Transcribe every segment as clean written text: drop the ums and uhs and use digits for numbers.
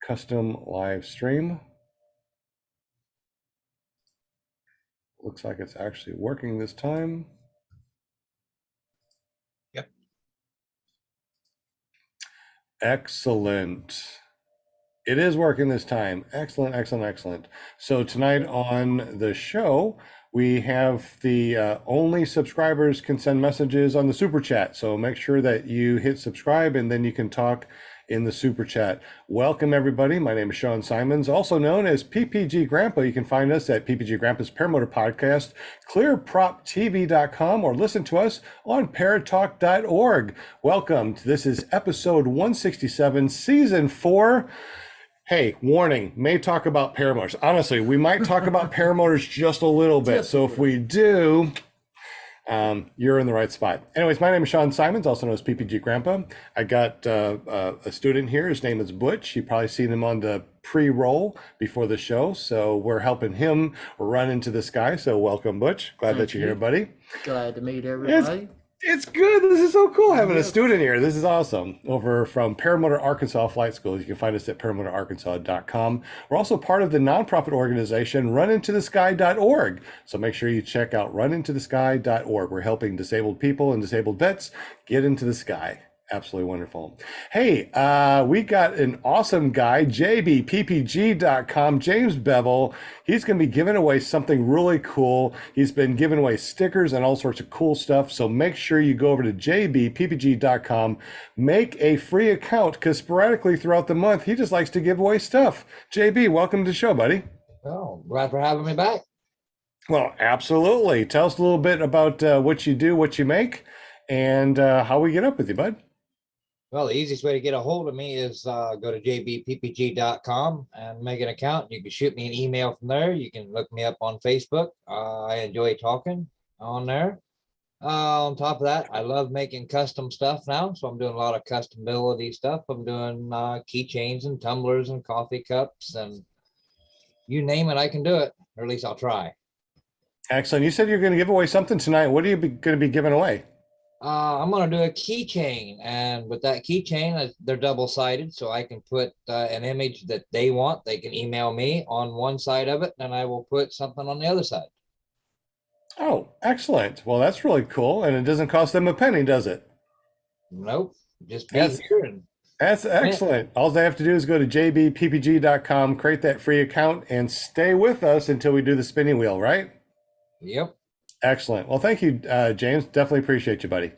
custom live stream. Looks like it's actually working this time. Yep. Excellent. It is working this time. Excellent, excellent, excellent. So tonight on the show, we have the only subscribers can send messages on the super chat. So make sure that you hit subscribe and then you can talk in the super chat. Welcome everybody. My name is Sean Simons, also known as PPG Grandpa. You can find us at PPG Grandpa's Paramotor Podcast, clearproptv.com, or listen to us on paratalk.org. Welcome. This is episode 167, season 4. Hey, warning, may talk about paramotors. Honestly, we might talk about paramotors just a little bit. So if we do, you're in the right spot. Anyways, my name is Sean Simons, also known as PPG Grandpa. I got a student here. His name is Butch. You've probably seen him on the pre-roll before the show. So we're helping him run into the sky. So welcome, Butch. Glad that you're here, buddy. Glad to meet everybody. It's good. This is so cool having a student here. This is awesome. Over from Paramotor Arkansas Flight School. You can find us at paramotorarkansas.com. We're also part of the nonprofit organization runintothesky.org. So make sure you check out runintothesky.org. We're helping disabled people and disabled vets get into the sky. Absolutely wonderful. Hey, we got an awesome guy, jbppg.com, James Bevel. He's going to be giving away something really cool. He's been giving away stickers and all sorts of cool stuff. So make sure you go over to jbppg.com, make a free account, because sporadically throughout the month, he just likes to give away stuff. JB, welcome to the show, buddy. Oh, glad for having me back. Well, absolutely. Tell us a little bit about what you do, what you make, and how we get up with you, bud. Well, the easiest way to get a hold of me is go to jbppg.com and make an account. You can shoot me an email from there. You can look me up on Facebook. I enjoy talking on there. On top of that, I love making custom stuff now. So I'm doing a lot of customability stuff. I'm doing keychains and tumblers and coffee cups, and you name it, I can do it, or at least I'll try. Excellent. You said you're going to give away something tonight. What are you going to be giving away? I'm going to do a keychain, and with that keychain, they're double-sided, so I can put an image that they want. They can email me on one side of it, and I will put something on the other side. Oh, excellent. Well, that's really cool, and it doesn't cost them a penny, does it? Nope. Just be here. And that's excellent. All they have to do is go to jbppg.com, create that free account, and stay with us until we do the spinning wheel, right? Yep. Excellent. Well, thank you, James. Definitely appreciate you, buddy.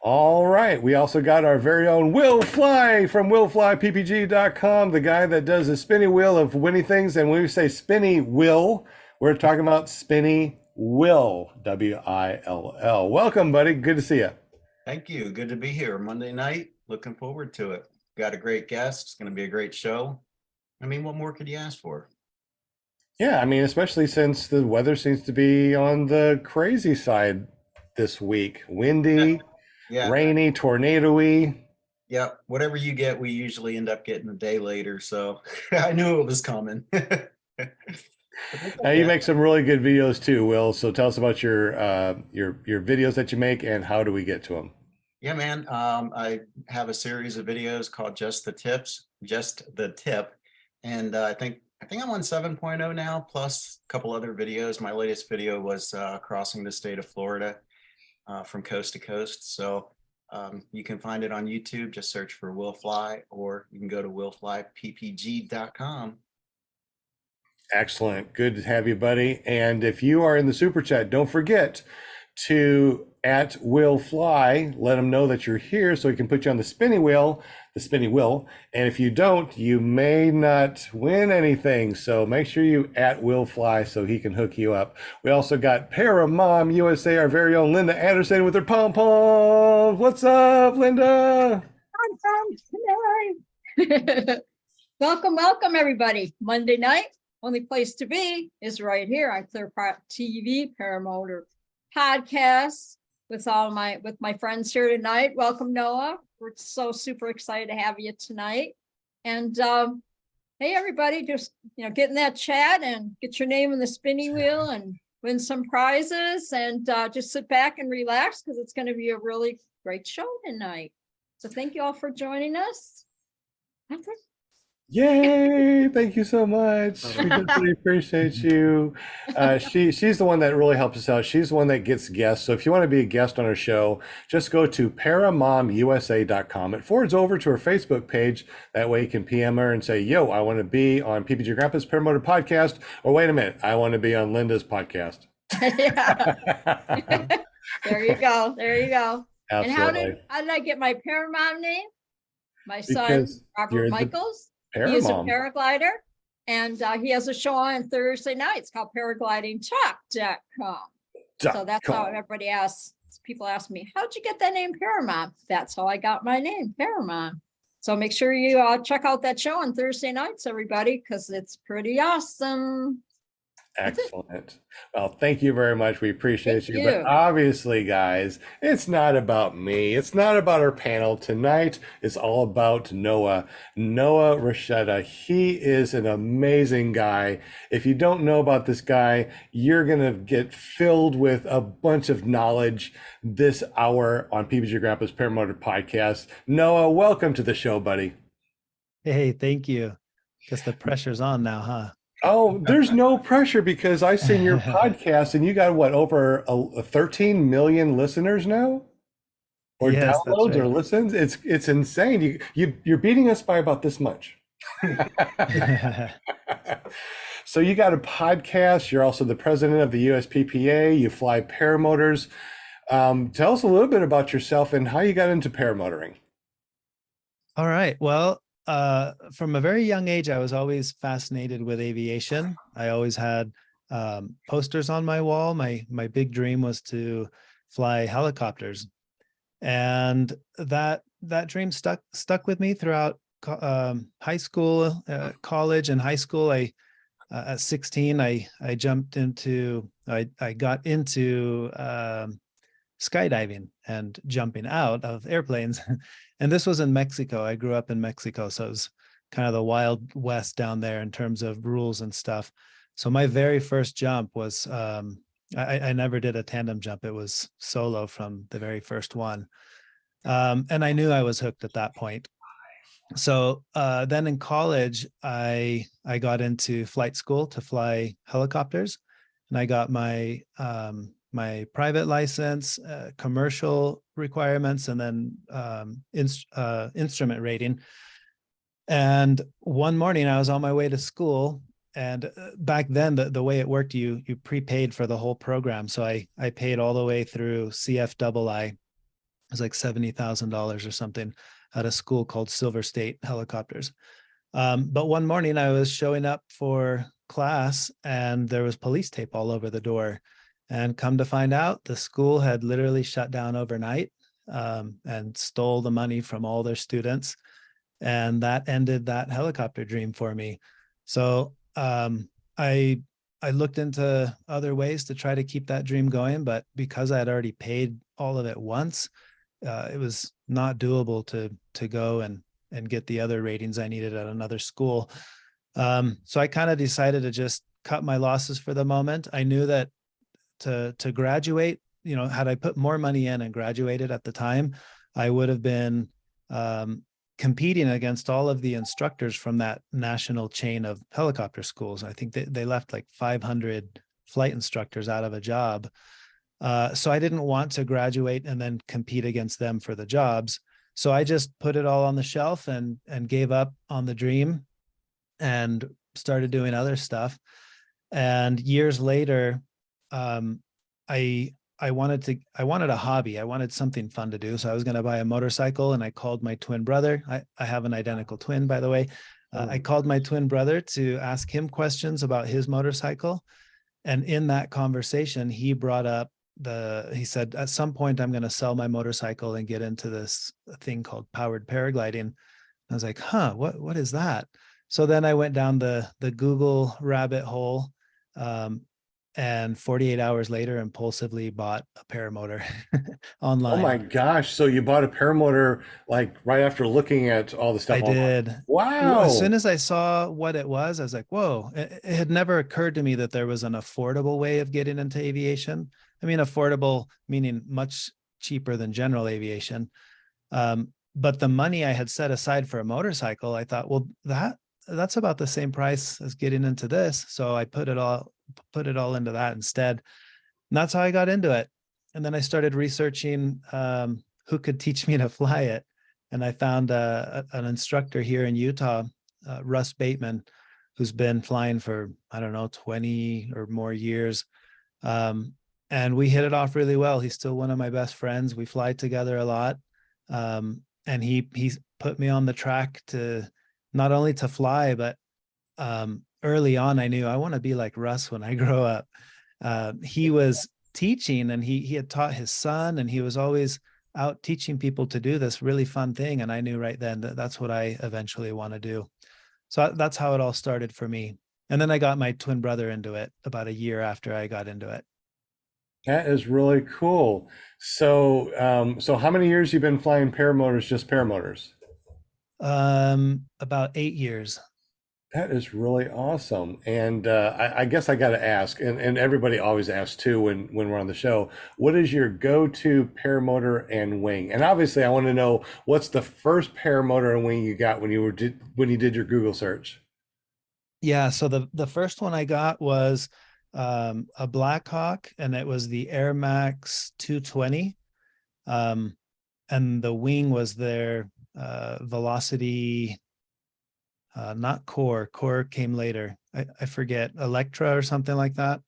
All right. We also got our very own Will Fly from willflyppg.com, the guy that does the spinny wheel of winning things. And when we say spinny wheel, we're talking about spinny will, W-I-L-L. Welcome, buddy. Good to see you. Thank you. Good to be here Monday night. Looking forward to it. Got a great guest. It's going to be a great show. I mean, what more could you ask for? Yeah, I mean, especially since the weather seems to be on the crazy side this week. Windy, rainy, tornado-y. Yeah, whatever you get, we usually end up getting a day later. So I knew it was coming. Now, you make some really good videos too, Will. So tell us about your videos that you make and how do we get to them? Yeah, man. I have a series of videos called Just the Tip. And I think I'm on 7.0 now, plus a couple other videos. My latest video was crossing the state of Florida from coast to coast. So you can find it on YouTube. Just search for Will Fly, or you can go to willflyppg.com. Excellent. Good to have you, buddy. And if you are in the super chat, don't forget to at Will Fly, let him know that you're here so he can put you on the spinning wheel. And if you don't, you may not win anything. So make sure you at Will Fly so he can hook you up. We also got Paramom USA, our very own Linda Anderson with her pom-pom. What's up, Linda? Welcome, everybody. Monday night, only place to be is right here on ClearProp TV, Paramotor Podcast with my friends here tonight. Welcome, Noah. We're so super excited to have you tonight. And hey, everybody, just get in that chat and get your name in the spinning wheel and win some prizes, and just sit back and relax because it's going to be a really great show tonight. So thank you all for joining us. That's it. Yay! Thank you so much. We definitely appreciate you. She's the one that really helps us out. She's the one that gets guests. So if you want to be a guest on our show, just go to paramomusa.com. It forwards over to her Facebook page. That way you can PM her and say, "Yo, I want to be on PPG Grandpa's Paramotor podcast," or "Wait a minute, I want to be on Linda's podcast." Yeah, there you go. There you go. And Absolutely. how did I get my Paramount name? My son, Because Robert you're the Michaels. He is a Paramom. paraglider, and he has a show on Thursday nights called paraglidingtalk.com. So that's how everybody asks, people ask me, how'd you get that name Paramount? That's how I got my name, Paramount. So make sure you check out that show on Thursday nights, everybody, because it's pretty awesome. Excellent. Well, thank you very much. We appreciate Thank you. But you. obviously, guys, it's not about me. It's not about our panel tonight. It's all about Noah. Noah Rasheta. He is an amazing guy. If you don't know about this guy, you're going to get filled with a bunch of knowledge this hour on PPG Grandpa's Paramotor Podcast. Noah, welcome to the show, buddy. Hey, thank you. Guess the pressure's on now, huh? Oh, there's no pressure because I've seen your podcast and you got what, over 13 million listeners now? Or Yes, that's downloads or right. listens? It's insane. You're beating us by about this much. So you got a podcast. You're also the president of the USPPA. You fly paramotors. Tell us a little bit about yourself and how you got into paramotoring. All right. Well, from a very young age, I was always fascinated with aviation. I always had posters on my wall. My big dream was to fly helicopters, and that dream stuck with me throughout high school, college, and high school. At 16, I got into skydiving and jumping out of airplanes. And this was in Mexico. I grew up in Mexico, so it was kind of the Wild West down there in terms of rules and stuff. So my very first jump was, I never did a tandem jump. It was solo from the very first one. And I knew I was hooked at that point. So then in college, I got into flight school to fly helicopters, and I got my my private license, commercial requirements, and then instrument rating. And one morning I was on my way to school, and back then the way it worked, you prepaid for the whole program. So I paid all the way through CFII. It was like $70,000 or something at a school called Silver State Helicopters. But one morning I was showing up for class and there was police tape all over the door. And come to find out, the school had literally shut down overnight and stole the money from all their students. And that ended that helicopter dream for me. So I looked into other ways to try to keep that dream going, but because I had already paid all of it once, it was not doable to go and get the other ratings I needed at another school. So I kind of decided to just cut my losses for the moment. I knew that to graduate, had I put more money in and graduated at the time, I would have been competing against all of the instructors from that national chain of helicopter schools. I think they left like 500 flight instructors out of a job. So I didn't want to graduate and then compete against them for the jobs. So I just put it all on the shelf and gave up on the dream and started doing other stuff. And years later, I wanted a hobby. I wanted something fun to do. So I was going to buy a motorcycle, and I called my twin brother. I have an identical twin, by the way. I called my twin brother to ask him questions about his motorcycle. And in that conversation, he brought up he said, at some point, I'm going to sell my motorcycle and get into this thing called powered paragliding. I was like, what is that? So then I went down the Google rabbit hole, and 48 hours later, impulsively bought a paramotor online. Oh my gosh. So you bought a paramotor like right after looking at all the stuff I online. did. Wow. As soon as I saw what it was, I was like, whoa. It had never occurred to me that there was an affordable way of getting into aviation. I mean, affordable meaning much cheaper than general aviation. but the money I had set aside for a motorcycle, I thought, well, that's about the same price as getting into this. So I put it all into that instead. And that's how I got into it. And then I started researching who could teach me to fly it. And I found an instructor here in Utah, Russ Bateman, who's been flying for, I don't know, 20 or more years. And we hit it off really well. He's still one of my best friends. We fly together a lot. And he's put me on the track to not only to fly, but early on, I knew I want to be like Russ when I grow up. He was teaching, and he had taught his son, and he was always out teaching people to do this really fun thing. And I knew right then that that's what I eventually want to do. So that's how it all started for me. And then I got my twin brother into it about a year after I got into it. That is really cool. So, so how many years you been flying paramotors, just paramotors? About 8 years. That is really awesome. And I guess I got to ask, and everybody always asks too when we're on the show, what is your go-to paramotor and wing? And obviously, I want to know what's the first paramotor and wing you got when you did your Google search. Yeah, so the first one I got was a Blackhawk, and it was the Air Max 220. And the wing was their Velocity, not Core. Core came later. I forget, Electra or something like that.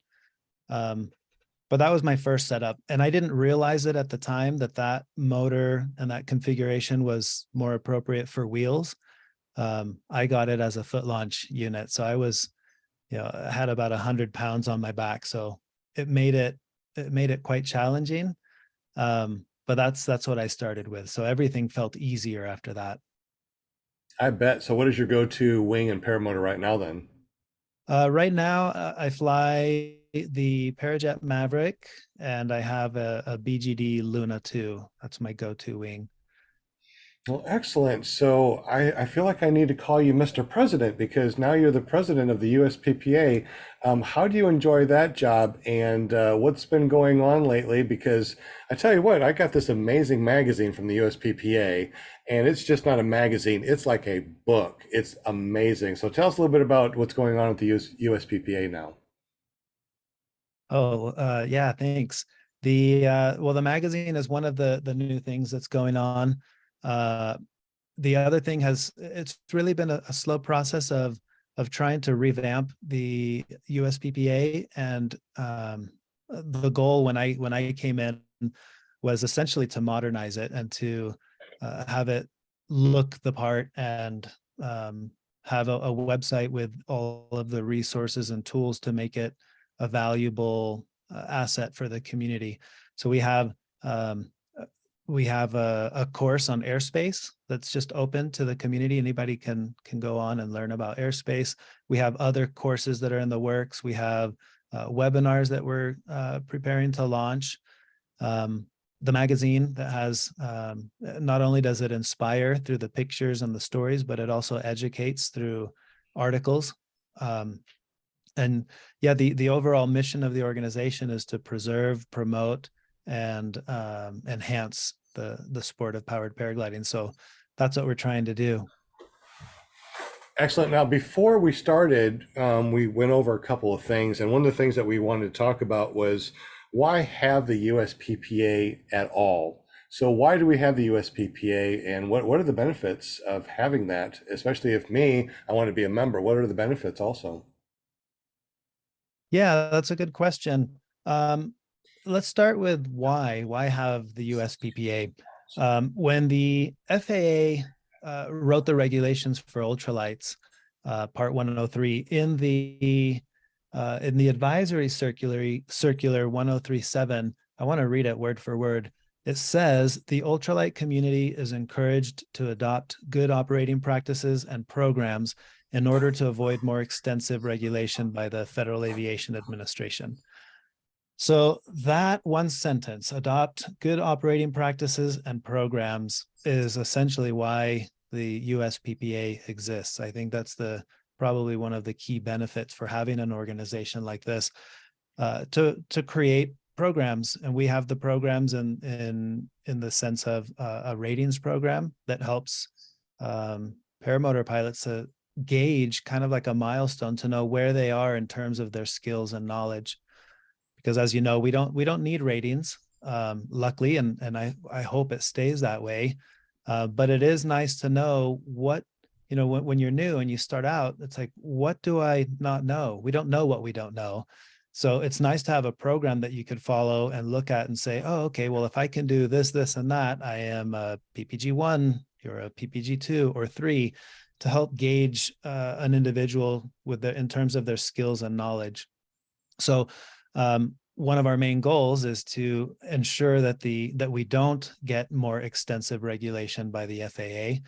But that was my first setup, and I didn't realize it at the time that motor and that configuration was more appropriate for wheels. I got it as a foot launch unit, so I was, I had about 100 pounds on my back, so it made it quite challenging. But that's what I started with. So everything felt easier after that. I bet. So what is your go-to wing and paramotor right now then? Right now, I fly the Parajet Maverick, and I have a BGD Luna 2. That's my go-to wing. Well, excellent. So I feel like I need to call you Mr. President because now you're the president of the USPPA. How do you enjoy that job, and what's been going on lately? Because I tell you what, I got this amazing magazine from the USPPA, and it's just not a magazine. It's like a book. It's amazing. So tell us a little bit about what's going on with the USPPA now. Oh, yeah, thanks. The magazine is one of the new things that's going on. The other thing it's really been a slow process of trying to revamp the USPPA, and the goal when I came in was essentially to modernize it and to have it look the part, and have a website with all of the resources and tools to make it a valuable asset for the community. So we have a course on airspace that's just open to the community. Anybody can go on and learn about airspace. We have other courses that are in the works. We have webinars that we're preparing to launch. The magazine that has, not only does it inspire through the pictures and the stories, but it also educates through articles. And yeah, the overall mission of the organization is to preserve, promote, and enhance the sport of powered paragliding. So that's what we're trying to do. Excellent. Now, before we started, we went over a couple of things, and one of the things that we wanted to talk about was why have the USPPA at all? So why do we have the USPPA, and what are the benefits of having that? Especially if I want to be a member, what are the benefits also? Yeah, that's a good question. Let's start with why. Why have the USPPA? When the FAA wrote the regulations for ultralights, Part 103, in the advisory circular 1037, I want to read it word for word. It says the ultralight community is encouraged to adopt good operating practices and programs in order to avoid more extensive regulation by the Federal Aviation Administration. So that one sentence, adopt good operating practices and programs, is essentially why the USPPA exists. I think that's probably one of the key benefits for having an organization like this, to create programs, and we have the programs in the sense of a ratings program that helps paramotor pilots to gauge kind of like a milestone to know where they are in terms of their skills and knowledge. Because as you know, we don't need ratings, luckily, and I hope it stays that way. But it is nice to know what, you know, when you're new and you start out, it's like, what do I not know? We don't know what we don't know. So it's nice to have a program that you could follow and look at and say, oh, okay, well, if I can do this, this, and that, I am a PPG 1, you're a PPG 2 or 3, to help gauge an individual with in terms of their skills and knowledge. So one of our main goals is to ensure that we don't get more extensive regulation by the FAA.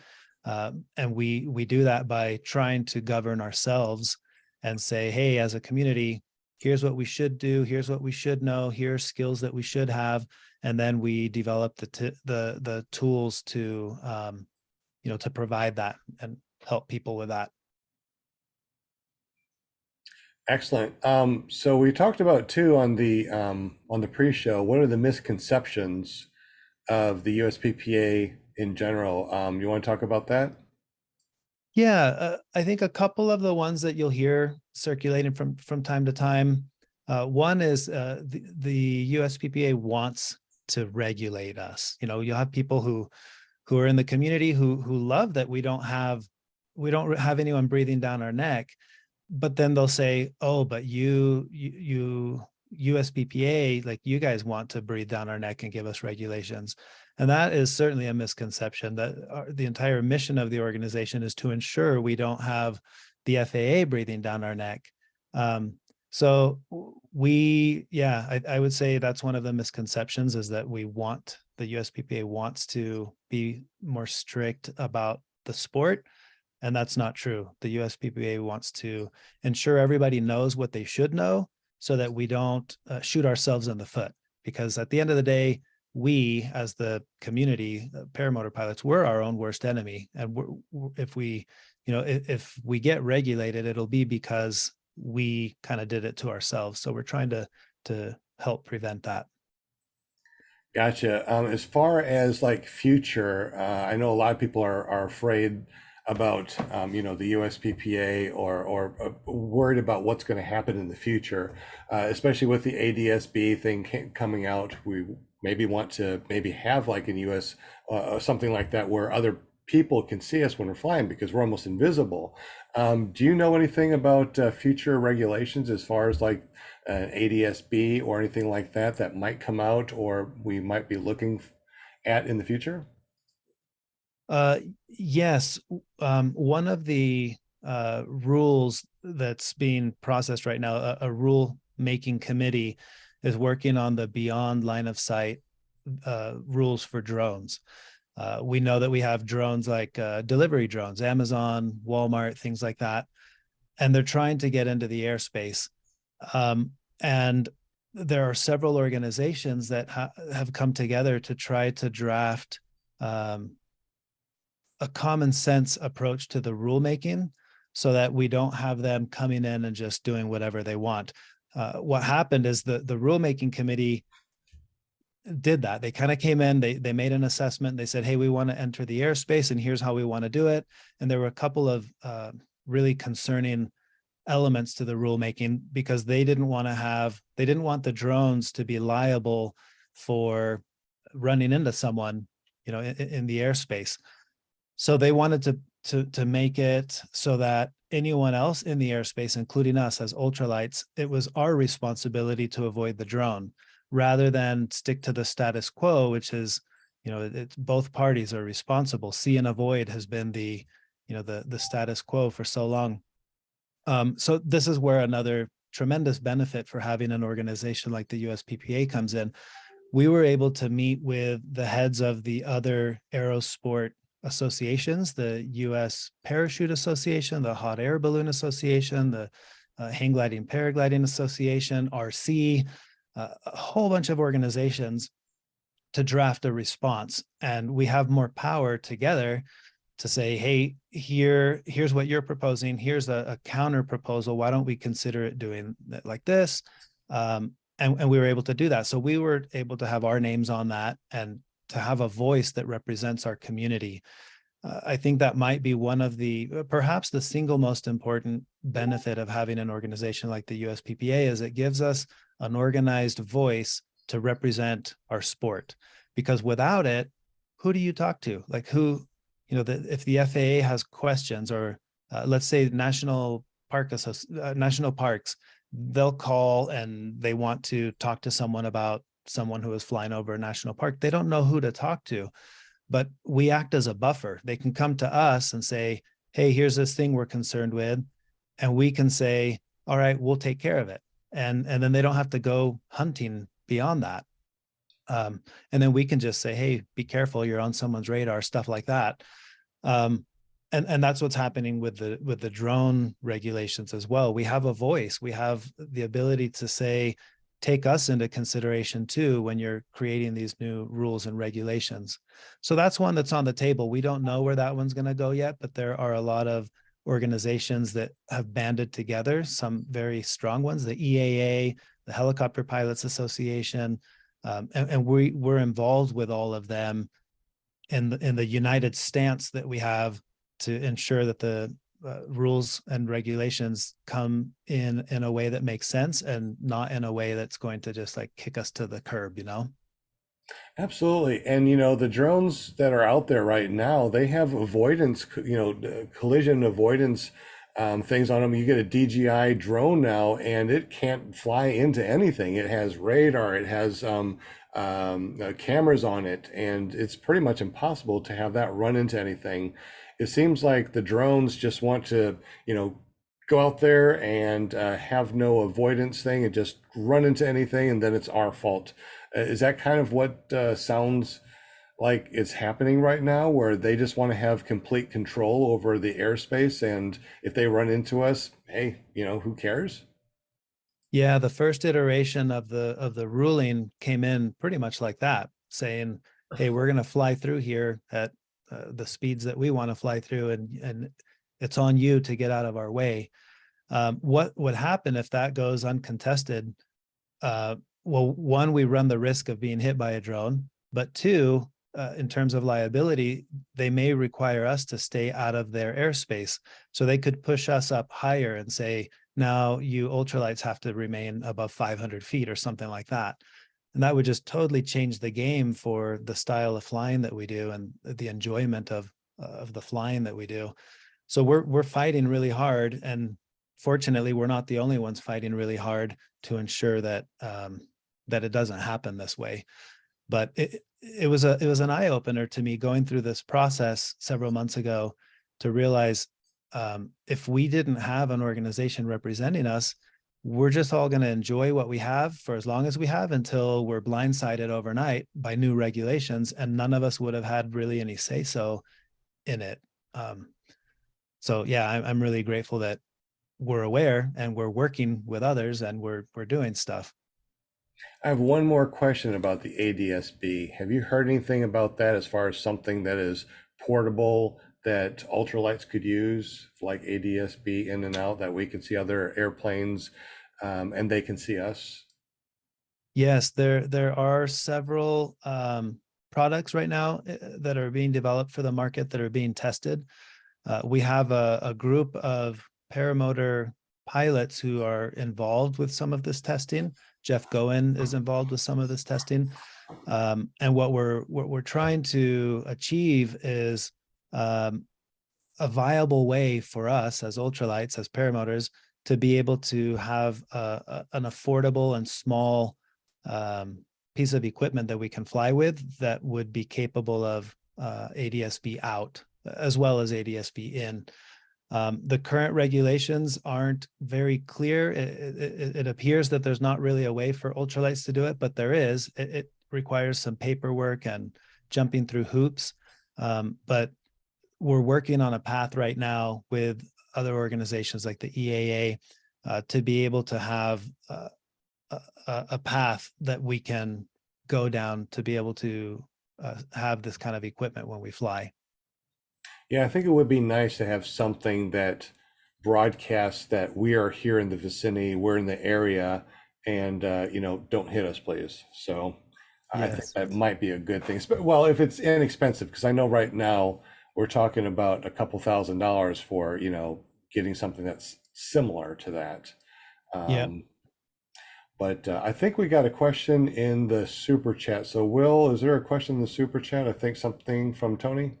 And we do that by trying to govern ourselves and say, hey, as a community, here's what we should do, here's what we should know, here's skills that we should have, and then we develop the tools to to provide that and help people with that. Excellent. So we talked about too on the pre-show, what are the misconceptions of the USPPA in general? You want to talk about that? Yeah, I think a couple of the ones that you'll hear circulating from time to time. One is the USPPA wants to regulate us. You know, you'll have people who are in the community who love that we don't have anyone breathing down our neck, but then they'll say, oh, but you USPPA, like you guys want to breathe down our neck and give us regulations. And that is certainly a misconception. That the entire mission of the organization is to ensure we don't have the FAA breathing down our neck. So I would say that's one of the misconceptions, is that the USPPA wants to be more strict about the sport. And that's not true. The USPPA wants to ensure everybody knows what they should know, so that we don't shoot ourselves in the foot. Because at the end of the day, we, as the community, paramotor pilots, we're our own worst enemy. And if we get regulated, it'll be because we kind of did it to ourselves. So we're trying to help prevent that. Gotcha. As far as like future, I know a lot of people are afraid about the USPPA or worried about what's going to happen in the future, especially with the ADSB thing coming out. We maybe want to have like in US something like that where other people can see us when we're flying, because we're almost invisible. Do you know anything about future regulations as far as like an ADSB or anything like that might come out or we might be looking at in the future? Yes. One of the rules that's being processed right now, a rule making committee is working on the beyond line of sight rules for drones. We know that we have drones like delivery drones, Amazon, Walmart, things like that, and they're trying to get into the airspace. And there are several organizations that have come together to try to draft a common sense approach to the rulemaking, so that we don't have them coming in and just doing whatever they want. What happened is the rulemaking committee did that. They kind of came in, they made an assessment. They said, hey, we want to enter the airspace and here's how we want to do it. And there were a couple of really concerning elements to the rulemaking, because they didn't want the drones to be liable for running into someone, in the airspace. So they wanted to make it so that anyone else in the airspace, including us as ultralights, it was our responsibility to avoid the drone, rather than stick to the status quo, which is, it's both parties are responsible. See and avoid has been the status quo for so long. So this is where another tremendous benefit for having an organization like the USPPA comes in. We were able to meet with the heads of the other aerosport associations, the U.S. Parachute Association, the Hot Air Balloon Association, the Hang Gliding Paragliding Association, RC, a whole bunch of organizations, to draft a response. And we have more power together to say, hey, here's what you're proposing. Here's a counter proposal. Why don't we consider it doing it like this? and we were able to do that. So we were able to have our names on that and to have a voice that represents our community. I think that might be one of the, perhaps the single most important benefit of having an organization like the USPPA is it gives us an organized voice to represent our sport. Because without it, who do you talk to? Like who, if the FAA has questions, or let's say national parks, they'll call and they want to talk to someone about someone who is flying over a national park. They don't know who to talk to. But we act as a buffer. They can come to us and say, hey, here's this thing we're concerned with. And we can say, all right, we'll take care of it. And then they don't have to go hunting beyond that. And then we can just say, hey, be careful, you're on someone's radar, stuff like that. And that's what's happening with the drone regulations as well. We have a voice. We have the ability to say, take us into consideration too when you're creating these new rules and regulations. So that's one that's on the table. We don't know where that one's going to go yet, but there are a lot of organizations that have banded together, some very strong ones, the EAA, the Helicopter Pilots Association, and we're involved with all of them in the united stance that we have to ensure that the rules and regulations come in a way that makes sense and not in a way that's going to just like kick us to the curb, Absolutely. And the drones that are out there right now, they have avoidance, collision avoidance things on them. You get a DJI drone now and it can't fly into anything. It has radar, it has cameras on it, and it's pretty much impossible to have that run into anything. It seems like the drones just want to, go out there and have no avoidance thing and just run into anything, and then it's our fault. Is that kind of what sounds like it's happening right now, where they just want to have complete control over the airspace, and if they run into us, hey, who cares? Yeah, the first iteration of the ruling came in pretty much like that, saying, hey, we're going to fly through here at the speeds that we want to fly through, and it's on you to get out of our way. What would happen if that goes uncontested? Well, one, we run the risk of being hit by a drone, but two, in terms of liability, they may require us to stay out of their airspace. So they could push us up higher and say, now you ultralights have to remain above 500 feet or something like that. And that would just totally change the game for the style of flying that we do and the enjoyment of the flying that we do. So we're fighting really hard, and fortunately, we're not the only ones fighting really hard to ensure that that it doesn't happen this way. But it was an eye opener to me going through this process several months ago to realize if we didn't have an organization representing us, we're just all going to enjoy what we have for as long as we have until we're blindsided overnight by new regulations, and none of us would have had really any say so in it. So yeah, I'm really grateful that we're aware and we're working with others and we're doing stuff. I have one more question about the ADSB. Have you heard anything about that as far as something that is portable that ultralights could use, like ADSB in and out, that we can see other airplanes and they can see us? Yes, there are several products right now that are being developed for the market that are being tested. We have a group of paramotor pilots who are involved with some of this testing. Jeff Goen is involved with some of this testing. And what we're trying to achieve is a viable way for us as ultralights, as paramotors, to be able to have an affordable and small piece of equipment that we can fly with that would be capable of ADSB out as well as ADSB in. The current regulations aren't very clear. It appears that there's not really a way for ultralights to do it, but there is. It requires some paperwork and jumping through hoops. But we're working on a path right now with other organizations like the EAA to be able to have a path that we can go down to be able to have this kind of equipment when we fly. Yeah, I think it would be nice to have something that broadcasts that we are here in the vicinity, we're in the area, and don't hit us, please. So I think Yes. that might be a good thing. Well, if it's inexpensive, because I know right now we're talking about a couple $1,000s for getting something that's similar to that. Yeah. But I think we got a question in the super chat. So Will, is there a question in the super chat? I think something from Tony.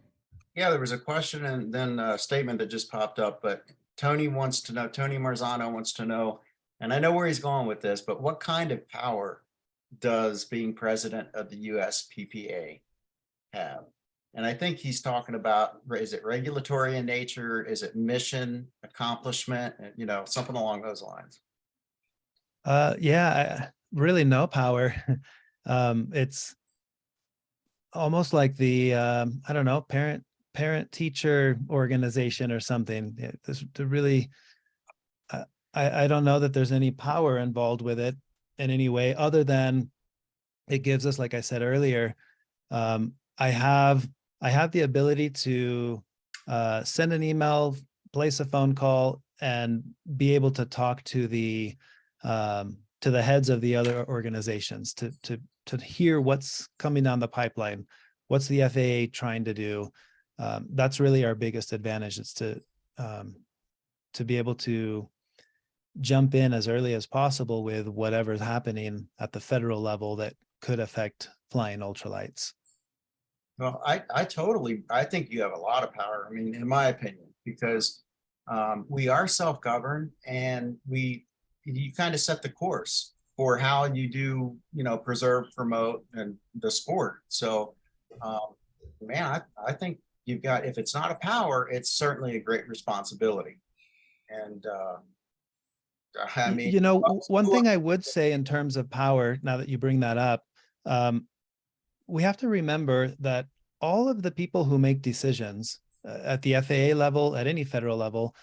Yeah, there was a question and then a statement that just popped up, but Tony Marzano wants to know, and I know where he's going with this, but what kind of power does being president of the USPPA have? And I think he's talking about, is it regulatory in nature? Is it mission accomplishment? Something along those lines. Really no power. It's almost like the I don't know, parent teacher organization or something. I don't know that there's any power involved with it in any way, other than it gives us, like I said earlier, I have the ability to send an email, place a phone call, and be able to talk to the heads of the other organizations to hear what's coming down the pipeline, what's the FAA trying to do. That's really our biggest advantage. It's to be able to jump in as early as possible with whatever's happening at the federal level that could affect flying ultralights. Well, I think you have a lot of power. I mean, in my opinion, because we are self-governed and you kind of set the course for how you do, preserve, promote, and the sport. So, man, I think you've got, if it's not a power, it's certainly a great responsibility. And I mean, One thing I would say in terms of power, now that you bring that up, we have to remember that all of the people who make decisions at the FAA level, at any federal level,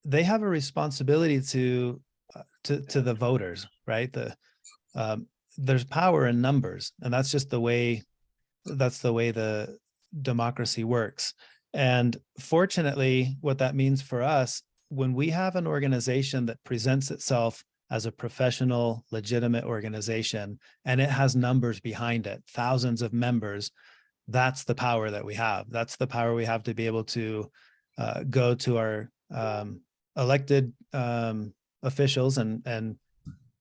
they have a responsibility to the voters, right? There's power in numbers, and that's just the way the democracy works. And fortunately, what that means for us, when we have an organization that presents itself as a professional, legitimate organization, and it has numbers behind it, thousands of members, that's the power that we have. That's the power we have to be able to go to our elected officials and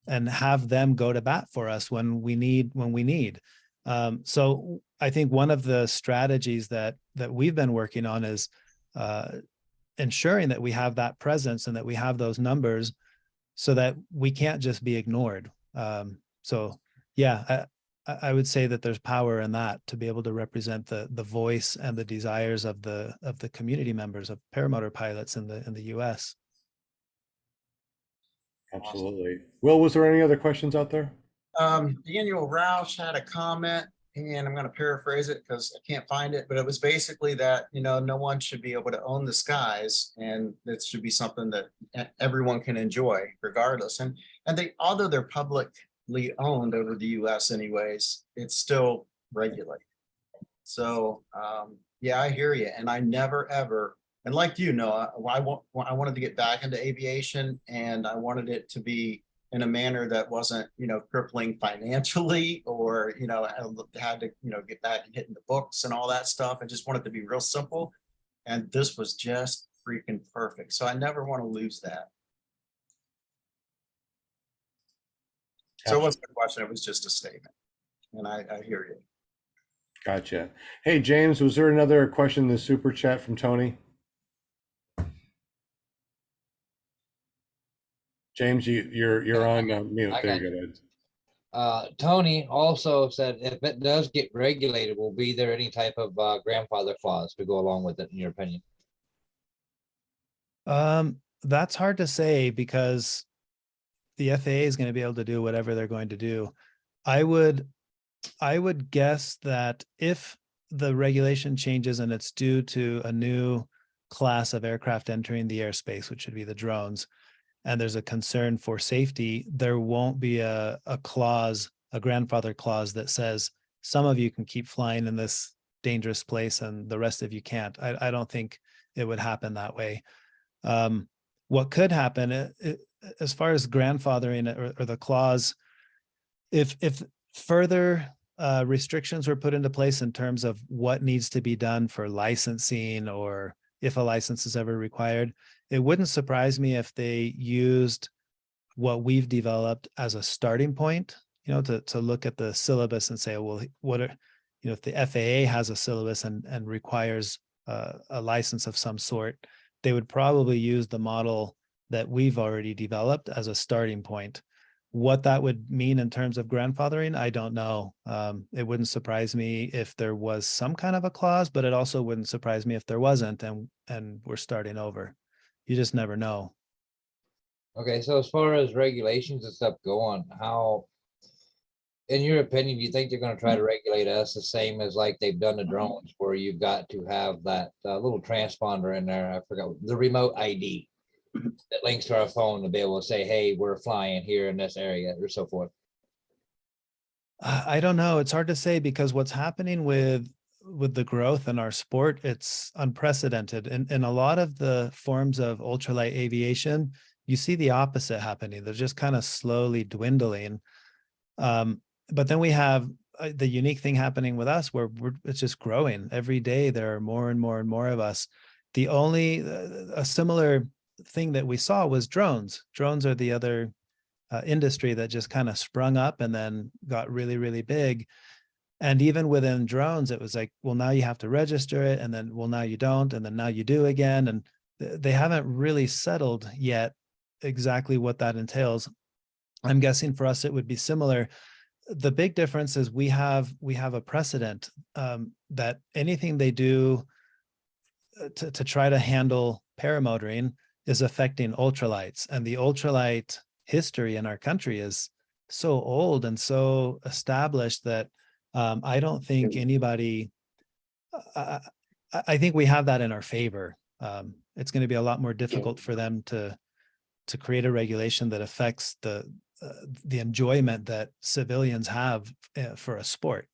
have them go to bat for us when we need. So I think one of the strategies that we've been working on is ensuring that we have that presence and that we have those numbers, so that we can't just be ignored. So yeah, I would say that there's power in that, to be able to represent the voice and the desires of the community members of paramotor pilots in the US. Absolutely. Will, was there any other questions out there? Daniel Roush had a comment, and I'm going to paraphrase it because I can't find it, but it was basically that, no one should be able to own the skies, and it should be something that everyone can enjoy regardless. And although they're publicly owned over the US anyways, it's still regulated. So, yeah, I hear you. And I never, ever, and like Noah, I wanted to get back into aviation, and I wanted it to be in a manner that wasn't, crippling financially, or, had to, get back and hitting the books and all that stuff. I just wanted to be real simple. And this was just freaking perfect. So I never want to lose that. So it wasn't a question, it was just a statement. And I hear you. Gotcha. Hey, James, was there another question in the super chat from Tony? James, you're on mute. There you go. Tony also said, if it does get regulated, will be there any type of grandfather clause to go along with it, in your opinion? That's hard to say, because the FAA is going to be able to do whatever they're going to do. I would guess that if the regulation changes and it's due to a new class of aircraft entering the airspace, which would be the drones, and there's a concern for safety, there won't be a clause, a grandfather clause that says some of you can keep flying in this dangerous place and the rest of you can't. I don't think it would happen that way. What could happen, as far as grandfathering or the clause, if further restrictions were put into place in terms of what needs to be done for licensing, or if a license is ever required, it wouldn't surprise me if they used what we've developed as a starting point, to look at the syllabus and say, well, what are, if the FAA has a syllabus and requires a license of some sort, they would probably use the model that we've already developed as a starting point. What that would mean in terms of grandfathering, I don't know. It wouldn't surprise me if there was some kind of a clause, but it also wouldn't surprise me if there wasn't, and we're starting over. You just never know. Okay, so as far as regulations and stuff go on, how, in your opinion, do you think they're gonna try to regulate us the same as like they've done the drones, where you've got to have that little transponder in there? I forgot, the remote ID that links to our phone to be able to say, hey, we're flying here in this area or so forth. I don't know. It's hard to say, because what's happening with the growth in our sport, it's unprecedented. And in a lot of the forms of ultralight aviation, you see the opposite happening. They're just kind of slowly dwindling. But then we have the unique thing happening with us, where it's just growing every day. There are more and more and more of us. The only a similar thing that we saw was drones. Drones are the other industry that just kind of sprung up and then got really, really big. And even within drones, it was like, well, now you have to register it, and then, well, now you don't, and then now you do again. And they haven't really settled yet exactly what that entails. I'm guessing for us, it would be similar. The big difference is we have a precedent that anything they do to try to handle paramotoring is affecting ultralights, and the ultralight history in our country is so old and so established that I don't think anybody, I think we have that in our favor. It's going to be a lot more difficult for them to create a regulation that affects the enjoyment that civilians have for a sport.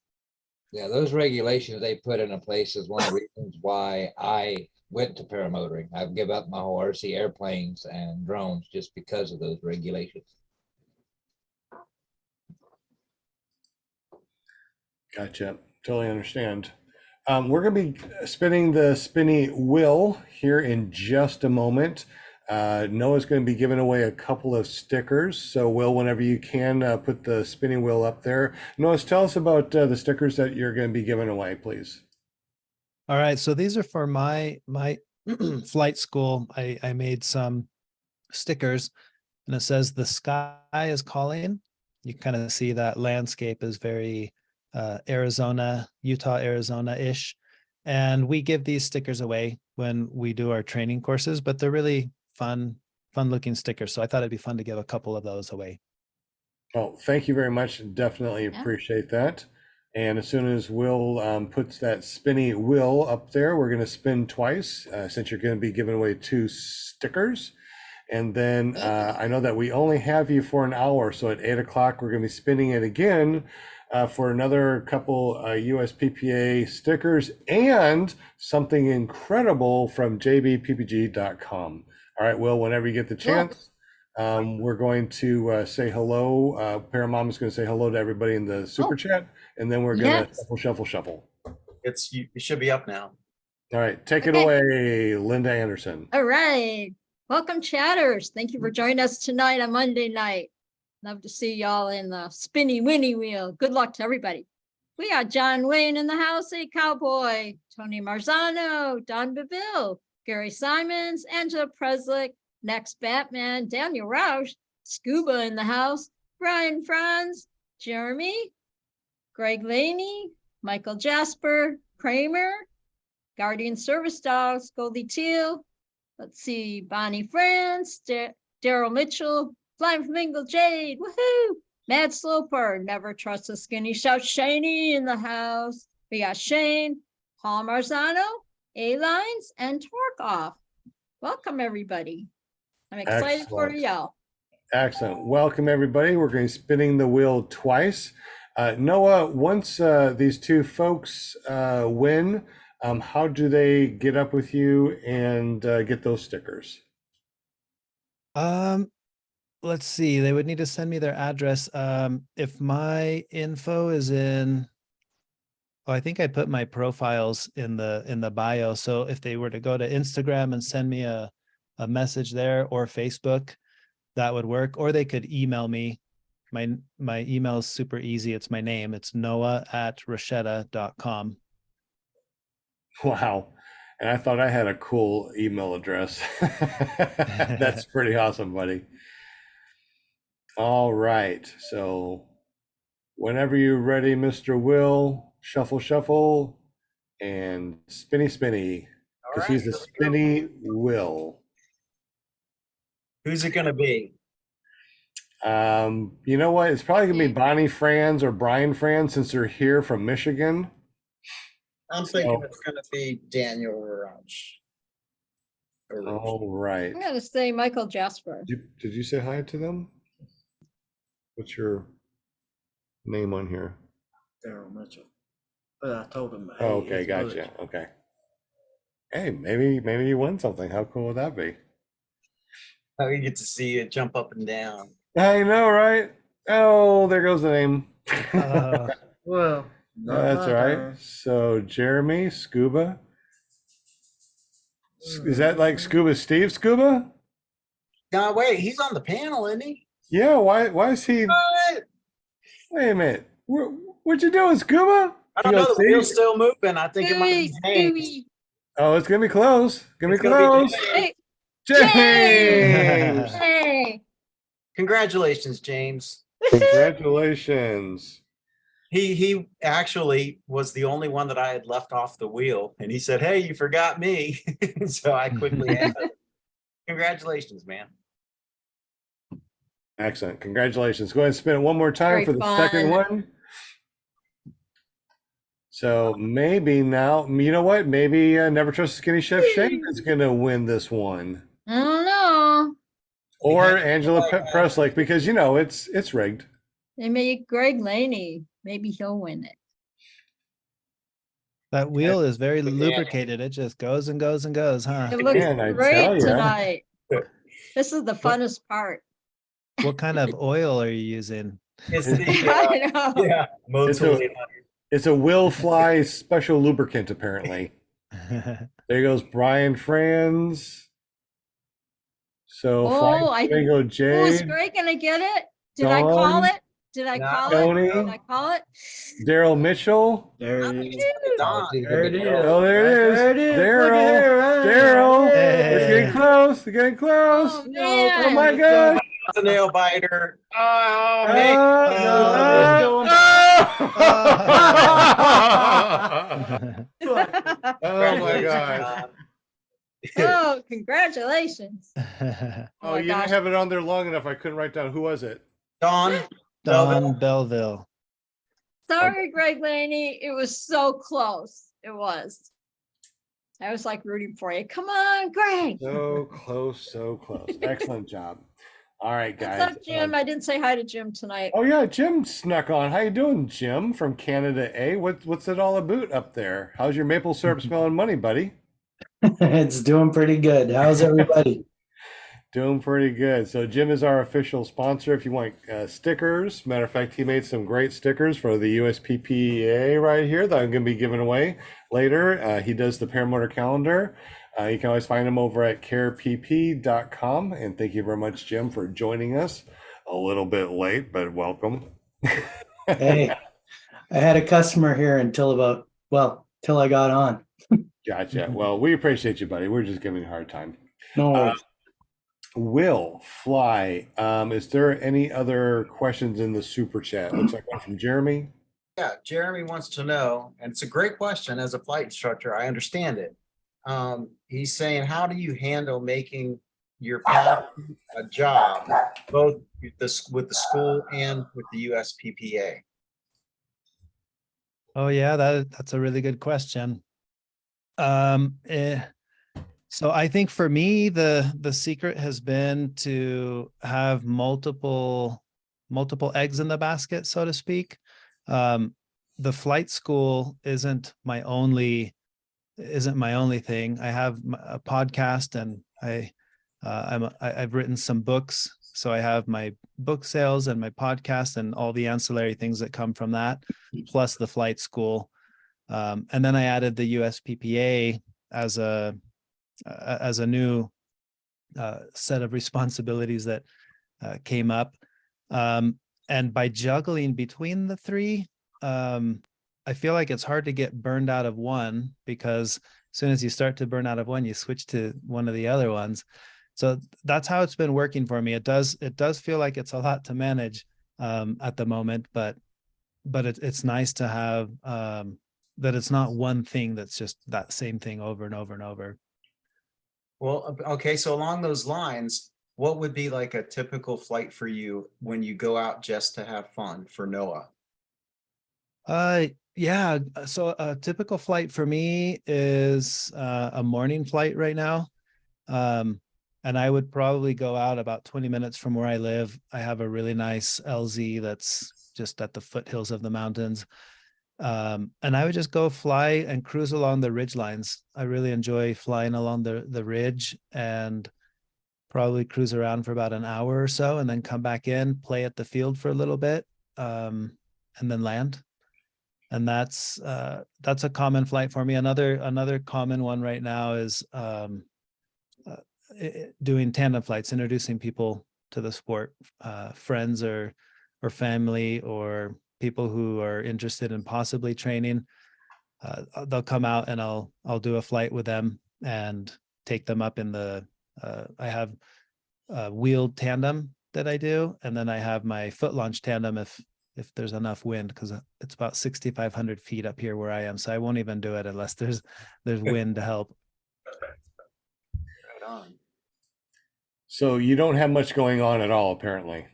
Yeah, those regulations they put into place is one of the reasons why I went to paramotoring. I've given up my whole RC airplanes and drones just because of those regulations. Gotcha. Totally understand. We're going to be spinning the spinny wheel here in just a moment. Noah's going to be giving away a couple of stickers. So Will, whenever you can, put the spinning wheel up there. Noah, tell us about the stickers that you're going to be giving away, please. All right. So these are for my flight school. I made some stickers, and it says, "The sky is calling." You kind of see that landscape is very Arizona, Utah, Arizona-ish. And we give these stickers away when we do our training courses, but they're really fun looking stickers. So I thought it'd be fun to give a couple of those away. Oh, thank you very much. Definitely appreciate that. And as soon as Will puts that spinny wheel up there, we're going to spin twice, since you're going to be giving away 2 stickers. And then I know that we only have you for an hour. So at 8 o'clock, we're going to be spinning it again for another couple USPPA stickers and something incredible from jbppg.com. All right, Will, whenever you get the chance, we're going to say hello. Paramom is going to say hello to everybody in the super chat, and then we're going to shuffle. It should be up now. All right, take it away, Linda Anderson. All right. Welcome, chatters. Thank you for joining us tonight on Monday night. Love to see y'all in the spinny winnie wheel. Good luck to everybody. We got John Wayne in the house, a cowboy, Tony Marzano, Don Beville, Gary Simons, Angela Preslick, Next Batman, Daniel Roush, Scuba in the house, Brian Franz, Jeremy, Greg Laney, Michael Jasper, Kramer, Guardian Service Dogs, Goldie Teal. Let's see, Bonnie France, Daryl Mitchell, Flying Flamingo Jade, woohoo! Mad Sloper, Never Trust a Skinny Shout, Shaney in the house. We got Shane, Paul Marzano, A-Lines, and Torque Off. Welcome, everybody. I'm excited for y'all. Excellent. Welcome, everybody. We're going to be spinning the wheel twice. Noah, once these 2 folks win, how do they get up with you and get those stickers? let's see, they would need to send me their address. If my info is in, oh, I think I put my profiles in the bio. So if they were to go to Instagram and send me a message there, or Facebook, that would work. Or they could email me. My email is super easy. It's my name. It's noah@rochetta.com. Wow. And I thought I had a cool email address. That's pretty awesome, buddy. All right. So whenever you're ready, Mr. Will, shuffle, shuffle, and spinny, spinny, All because right, he's the here we go. spinny Will. Who's it gonna be? You know what? It's probably gonna be Bonnie Franz or Brian Franz since they're here from Michigan. I'm thinking Oh. it's gonna be Daniel Orange. All right. I'm gonna say Michael Jasper. Did you say hi to them? What's your name on here? Daryl Mitchell. But I told him. Oh, hey, okay, it's gotcha. Butch. Okay. Hey, maybe you won something. How cool would that be? Oh, you get to see it jump up and down. I know, right? Oh, there goes the name. Well, not That's my all right. turn. So Jeremy Scuba. Is that like Scuba Steve Scuba? No, wait, he's on the panel, isn't he? Yeah. Why is he? What? Wait a minute. What you doing, Scuba? I don't You know. go The wheel's see? still moving. I think it might be Stewie, James. Stewie. Oh, it's gonna be close. Gonna be It's gonna be close. James. Hey, James. hey. Congratulations, James. Congratulations. He actually was the only one that I had left off the wheel, and he said, "Hey, you forgot me." So I quickly added. Congratulations, man. Excellent. Congratulations. Go ahead and spin it one more time Very for the second fun. one. So maybe now, you know what? Maybe Never Trust a Skinny Chef Shane is going to win this one. I don't know. Or Yeah. Angela Presslake, because, you know, it's rigged. They made Greg Laney. Maybe he'll win it. That wheel is very Yeah. lubricated. It just goes and goes and goes, huh? It looks Man, I tell great ya. tonight. This is the funnest part. What kind of oil are you using? It's the I know. yeah, Motul 800. It's a Will Fly special lubricant, apparently. There goes Brian Franz. So Oh, Fly Flamingo Oh, is Jade, Greg gonna get it? Did I call Dawn, it? Did I No. call it? Tony, Did I call it? Daryl Mitchell. There I it think is. it's gonna be Don. There it is. Oh, there it is. There it is. Daryl. Look at there, right? Daryl. Yeah. It's getting close. It's getting close. Oh, Oh man. my gosh. It's a nail biter. Oh, Oh, man. oh my gosh. Oh, congratulations. Oh, my you gosh. didn't have it on there long enough. I couldn't write down. Who was it? Don. Don Belleville. Sorry, Greg Laney. It was so close. It was. I was like rooting for you. Come on, Greg. So close, so close. Excellent job. All right, guys. What's up, Jim? I didn't say hi to Jim tonight. Oh yeah, Jim snuck on. How you doing, Jim from Canada A? What's it all about up there? How's your maple syrup smelling money, buddy? It's doing pretty good. How's everybody? Doing pretty good. So Jim is our official sponsor. If you want stickers, matter of fact, he made some great stickers for the USPPA right here that I'm going to be giving away later. He does the paramotor calendar. You can always find him over at carepp.com. And thank you very much, Jim, for joining us a little bit late, but welcome. Hey, I had a customer here till I got on. Gotcha. Well, we appreciate you, buddy. We're just giving you a hard time. No worries. Will Fly, is there any other questions in the super chat? Looks like one from Jeremy. Yeah, Jeremy wants to know, and it's a great question. As a flight instructor, I understand it. He's saying, how do you handle making your path a job, both with the school and with the USPPA? Oh yeah, that's a really good question. So I think for me, the secret has been to have multiple eggs in the basket, so to speak. The flight school isn't my only thing. I have a podcast, and I've written some books. So I have my book sales and my podcast and all the ancillary things that come from that, plus the flight school. And then I added the USPPA as a new set of responsibilities that came up. And by juggling between the three, I feel like it's hard to get burned out of one, because as soon as you start to burn out of one, you switch to one of the other ones. So that's how it's been working for me. It does feel like it's a lot to manage at the moment, but it's nice to have that it's not one thing that's just that same thing over and over and over. Well, okay, so along those lines, what would be like a typical flight for you when you go out just to have fun for Noah? Yeah. So a typical flight for me is a morning flight right now. And I would probably go out about 20 minutes from where I live. I have a really nice LZ that's just at the foothills of the mountains. And I would just go fly and cruise along the ridge lines. I really enjoy flying along the ridge, and probably cruise around for about an hour or so, and then come back in, play at the field for a little bit, and then land. And that's a common flight for me. Another common one right now is doing tandem flights, introducing people to the sport, friends or family, or people who are interested in possibly training. They'll come out and I'll do a flight with them and take them up in the, I have a wheeled tandem that I do. And then I have my foot launch tandem if there's enough wind, because it's about 6,500 feet up here where I am. So I won't even do it unless there's wind to help. Right on. So you don't have much going on at all, apparently.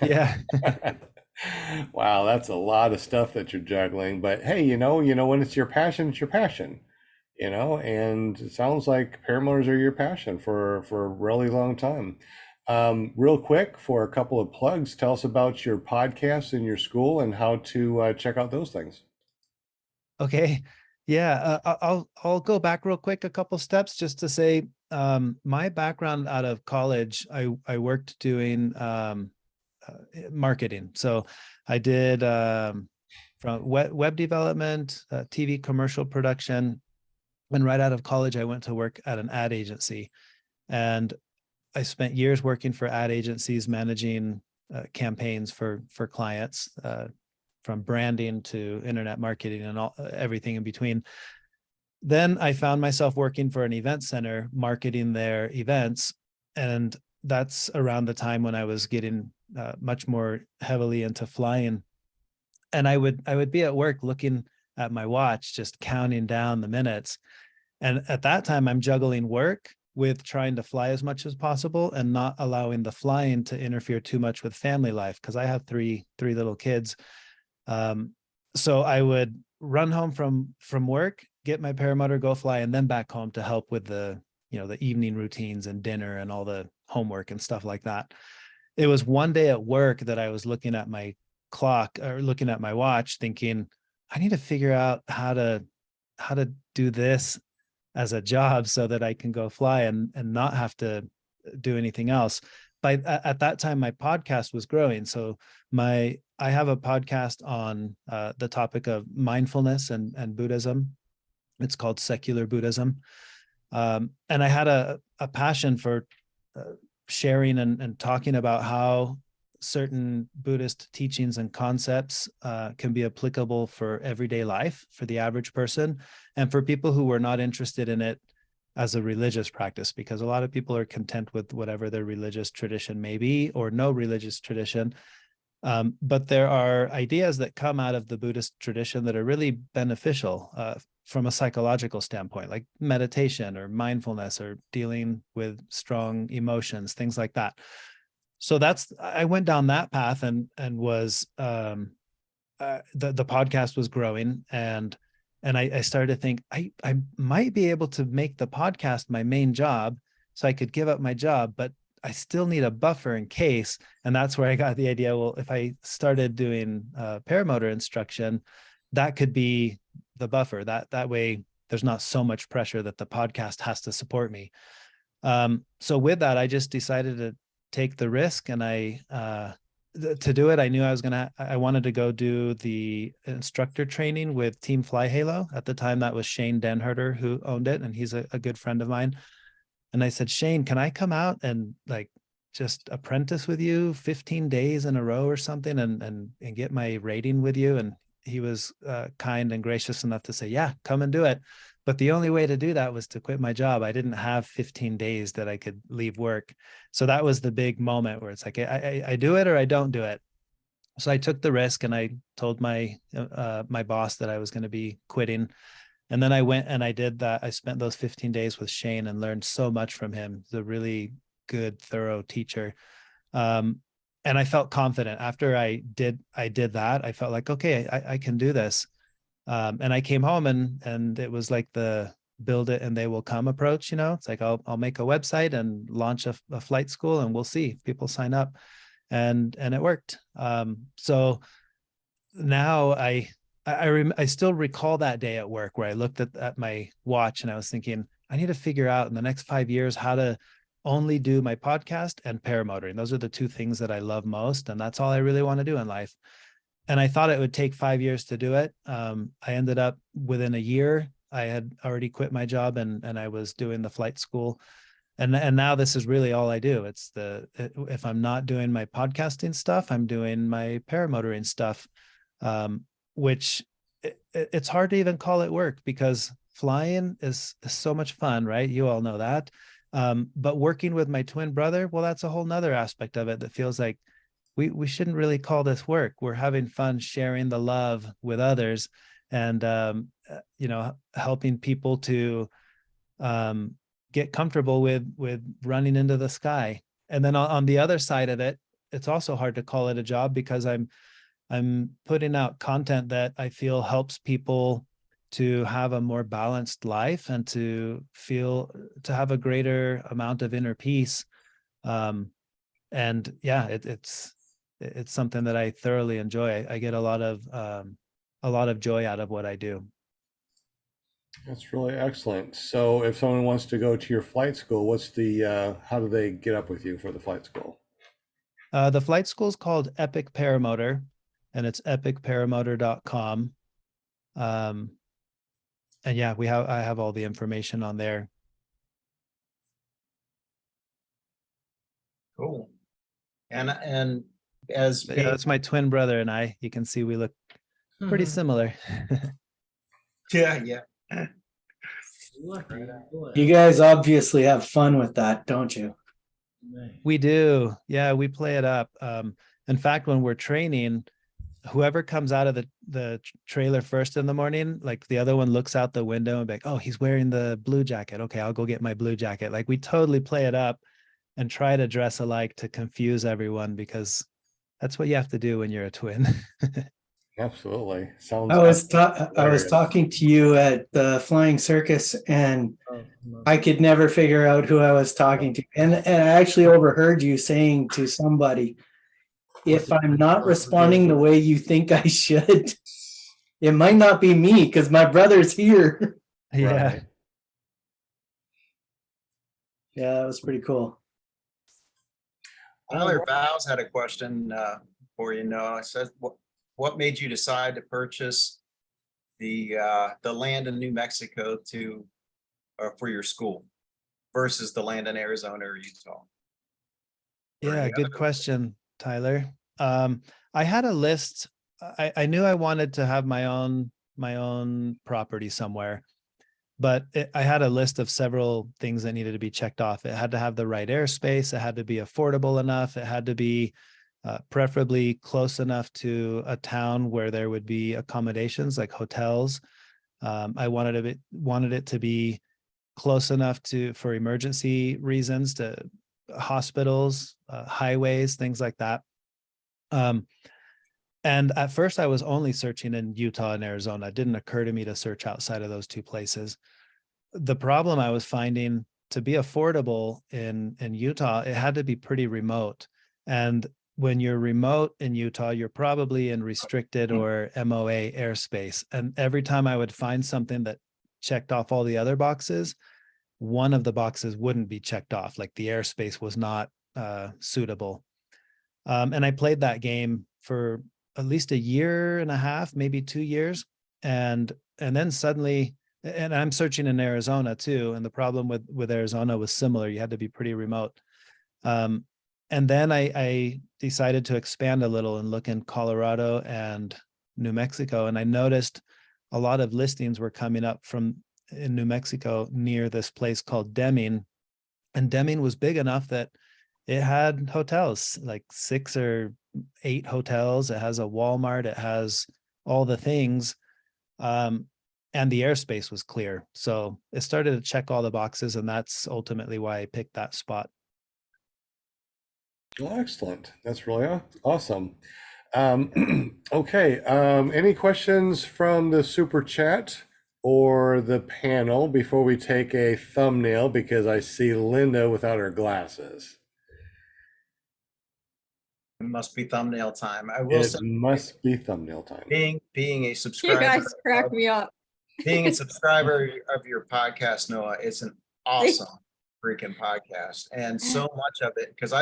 Yeah. Wow, that's a lot of stuff that you're juggling. But hey, when it's your passion, it's your passion. And it sounds like paramotors are your passion for a really long time. Real quick, for a couple of plugs, tell us about your podcast and your school and how to check out those things. Okay. Yeah. I'll go back real quick, a couple steps, just to say, my background out of college, I worked doing marketing. So I did from web development, TV commercial production. And right out of college, I went to work at an ad agency, and I spent years working for ad agencies, managing campaigns for clients, from branding to internet marketing and everything in between. Then I found myself working for an event center, marketing their events. And that's around the time when I was getting much more heavily into flying. And I would be at work looking at my watch, just counting down the minutes. And at that time, I'm juggling work with trying to fly as much as possible and not allowing the flying to interfere too much with family life, because I have three little kids. So I would run home from work, get my paramotor, go fly, and then back home to help with the evening routines and dinner and all the homework and stuff like that. It was one day at work that I was looking at my clock, or looking at my watch, thinking, I need to figure out how to do this as a job so that I can go fly and not have to do anything else. At that time, my podcast was growing. So I have a podcast on the topic of mindfulness and Buddhism. It's called Secular Buddhism. And I had a passion for sharing and talking about how certain Buddhist teachings and concepts can be applicable for everyday life, for the average person, and for people who were not interested in it as a religious practice, because a lot of people are content with whatever their religious tradition may be, or no religious tradition. But there are ideas that come out of the Buddhist tradition that are really beneficial from a psychological standpoint, like meditation or mindfulness or dealing with strong emotions, things like that. So I went down that path and was the podcast was growing, and I started to think I might be able to make the podcast my main job, so I could give up my job, but I still need a buffer in case. And that's where I got the idea. Well, if I started doing paramotor instruction, that could be the buffer. That way there's not so much pressure that the podcast has to support me. So with that, I just decided take the risk, and to do it, I knew I wanted to go do the instructor training with Team Fly Halo. At the time, that was Shane Denherter who owned it, and he's a good friend of mine. And I said, Shane, can I come out and like just apprentice with you 15 days in a row or something, and get my rating with you? And he was kind and gracious enough to say, yeah, come and do it. But the only way to do that was to quit my job. I didn't have 15 days that I could leave work. So that was the big moment where it's like, I do it or I don't do it. So I took the risk, and I told my boss that I was going to be quitting. And then I went and I did that. I spent those 15 days with Shane and learned so much from him. He's a really good, thorough teacher. And I felt confident after I did that. I felt like, okay, I can do this. And I came home, and it was like the build it and they will come approach. It's like, I'll make a website and launch a flight school, and we'll see if people sign up. And it worked. So now I still recall that day at work where I looked at my watch and I was thinking, I need to figure out in the next 5 years how to only do my podcast and paramotoring. Those are the two things that I love most. And that's all I really want to do in life. And I thought it would take 5 years to do it. I ended up within a year, I had already quit my job and I was doing the flight school. And now this is really all I do. If I'm not doing my podcasting stuff, I'm doing my paramotoring stuff, which it's hard to even call it work because flying is so much fun, right? You all know that. But working with my twin brother, well, that's a whole nother aspect of it that feels like we shouldn't really call this work. We're having fun sharing the love with others and, helping people to get comfortable with running into the sky. And then on the other side of it, it's also hard to call it a job because I'm putting out content that I feel helps people to have a more balanced life and to have a greater amount of inner peace. And yeah, it's something that I thoroughly enjoy. I get a lot of joy out of what I do. That's really excellent. So if someone wants to go to your flight school, how do they get up with you for the flight school? The flight school is called Epic Paramotor, and it's epicparamotor.com. And yeah, I have all the information on there. Cool. And as But yeah, that's my twin brother and I. You can see we look pretty similar. yeah. You guys obviously have fun with that, don't you? We do. Yeah, we play it up. In fact, when we're training, whoever comes out of the trailer first in the morning, like the other one looks out the window and be like, oh, he's wearing the blue jacket. Okay, I'll go get my blue jacket. Like we totally play it up and try to dress alike to confuse everyone because that's what you have to do when you're a twin. Absolutely. I was talking to you at the Flying Circus and I could never figure out who I was talking to. And I actually overheard you saying to somebody, if I'm not responding the way you think I should, it might not be me because my brother's here. Yeah. Right. Yeah, that was pretty cool. Tyler Vows had a question for you, Noah. It says, what made you decide to purchase the land in New Mexico for your school versus the land in Arizona or Utah? Yeah, good question, Tyler. I had a list. I knew I wanted to have my own property somewhere, but I had a list of several things that needed to be checked off. It had to have the right airspace. It had to be affordable enough. It had to be preferably close enough to a town where there would be accommodations like hotels. I wanted it to be close enough for emergency reasons to hospitals, highways, things like that. And at first I was only searching in Utah and Arizona. It didn't occur to me to search outside of those two places. The problem I was finding, to be affordable in Utah, it had to be pretty remote. And when you're remote in Utah, you're probably in restricted or MOA airspace. And every time I would find something that checked off all the other boxes, one of the boxes wouldn't be checked off. Like the airspace was not suitable. And I played that game for at least a year and a half, maybe 2 years. And then suddenly, and I'm searching in Arizona too. And the problem with Arizona was similar. You had to be pretty remote. And then I decided to expand a little and look in Colorado and New Mexico. And I noticed a lot of listings were coming up in New Mexico near this place called Deming. And Deming was big enough that it had hotels, like 6 or 8 hotels. It has a Walmart. It has all the things. And the airspace was clear. So it started to check all the boxes. And that's ultimately why I picked that spot. Well, excellent. That's really awesome. Okay. Any questions from the super chat or the panel before we take a thumbnail? Because I see Linda without her glasses. It must be thumbnail time. I will It say, must be thumbnail time. being a You subscriber, guys crack me up. being a subscriber of your podcast, Noah, it's an awesome freaking podcast, and so much of it, because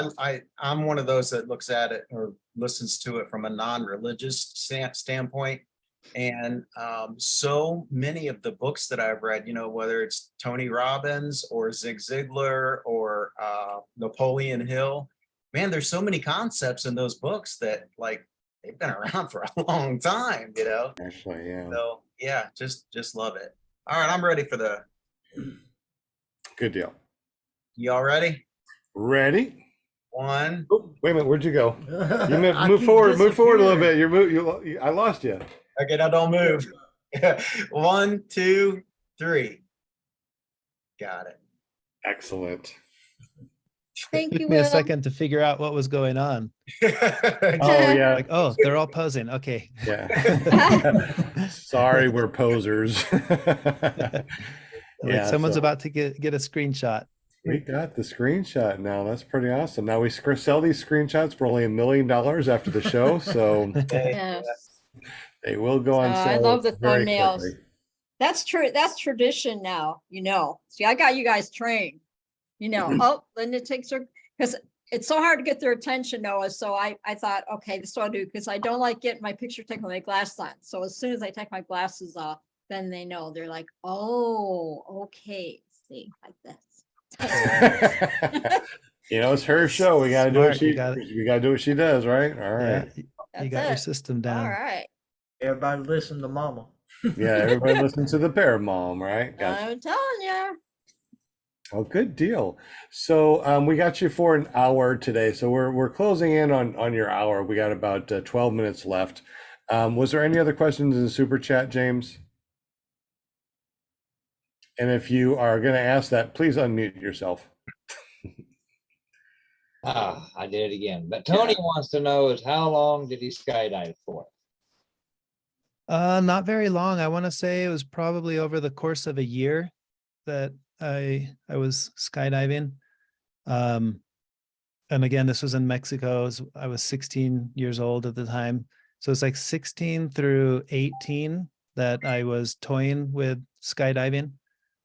I'm one of those that looks at it or listens to it from a non-religious standpoint. And so many of the books that I've read, whether it's Tony Robbins or Zig Ziglar or Napoleon Hill, man, there's so many concepts in those books that like they've been around for a long time, Actually, yeah. So yeah, just love it. All right, I'm ready for the. Good deal. Y'all ready? Ready? 1. Oh, wait a minute. Where'd you go? You I move keep forward. Move forward a little disappearing. bit. I lost you. Okay, now don't move. 1, 2, 3. Got it. Excellent. Thank you, Took me a Will. second to figure out what was going on. Oh yeah. Like, oh, they're all posing. Okay. Yeah. Sorry, we're posers. Like Yeah, someone's so about to get a screenshot. we got the screenshot now. That's pretty awesome. Now we sell these screenshots for only $1 million after the show, so Yes. they will go on I sale. love the very thumbnails. quickly. That's true. That's tradition now, See, I got you guys trained. Oh, Linda takes her, because it's so hard to get their attention, Noah. So I thought, okay, this is what I'll do, because I don't like getting my picture taken with my glasses on. So as soon as I take my glasses off, then they know. They're like, oh, okay, see, like this. It's her show. We gotta do what Smart, we gotta do what she does, right? All right. Yeah, you That's got your it. system down. All right. Everybody listen to mama. Yeah, everybody listen to the Bear Mom, right? Gotcha. I'm telling you. Oh, good deal. So we got you for an hour today. So we're closing in on your hour. We got about 12 minutes left. Was there any other questions in the super chat, James? And if you are going to ask that, please unmute yourself. I did it again. But Tony wants to know is how long did he skydive for? Not very long. I want to say it was probably over the course of a year that I was skydiving. And again, this was in Mexico. I was 16 years old at the time. So it's like 16 through 18 that I was toying with skydiving.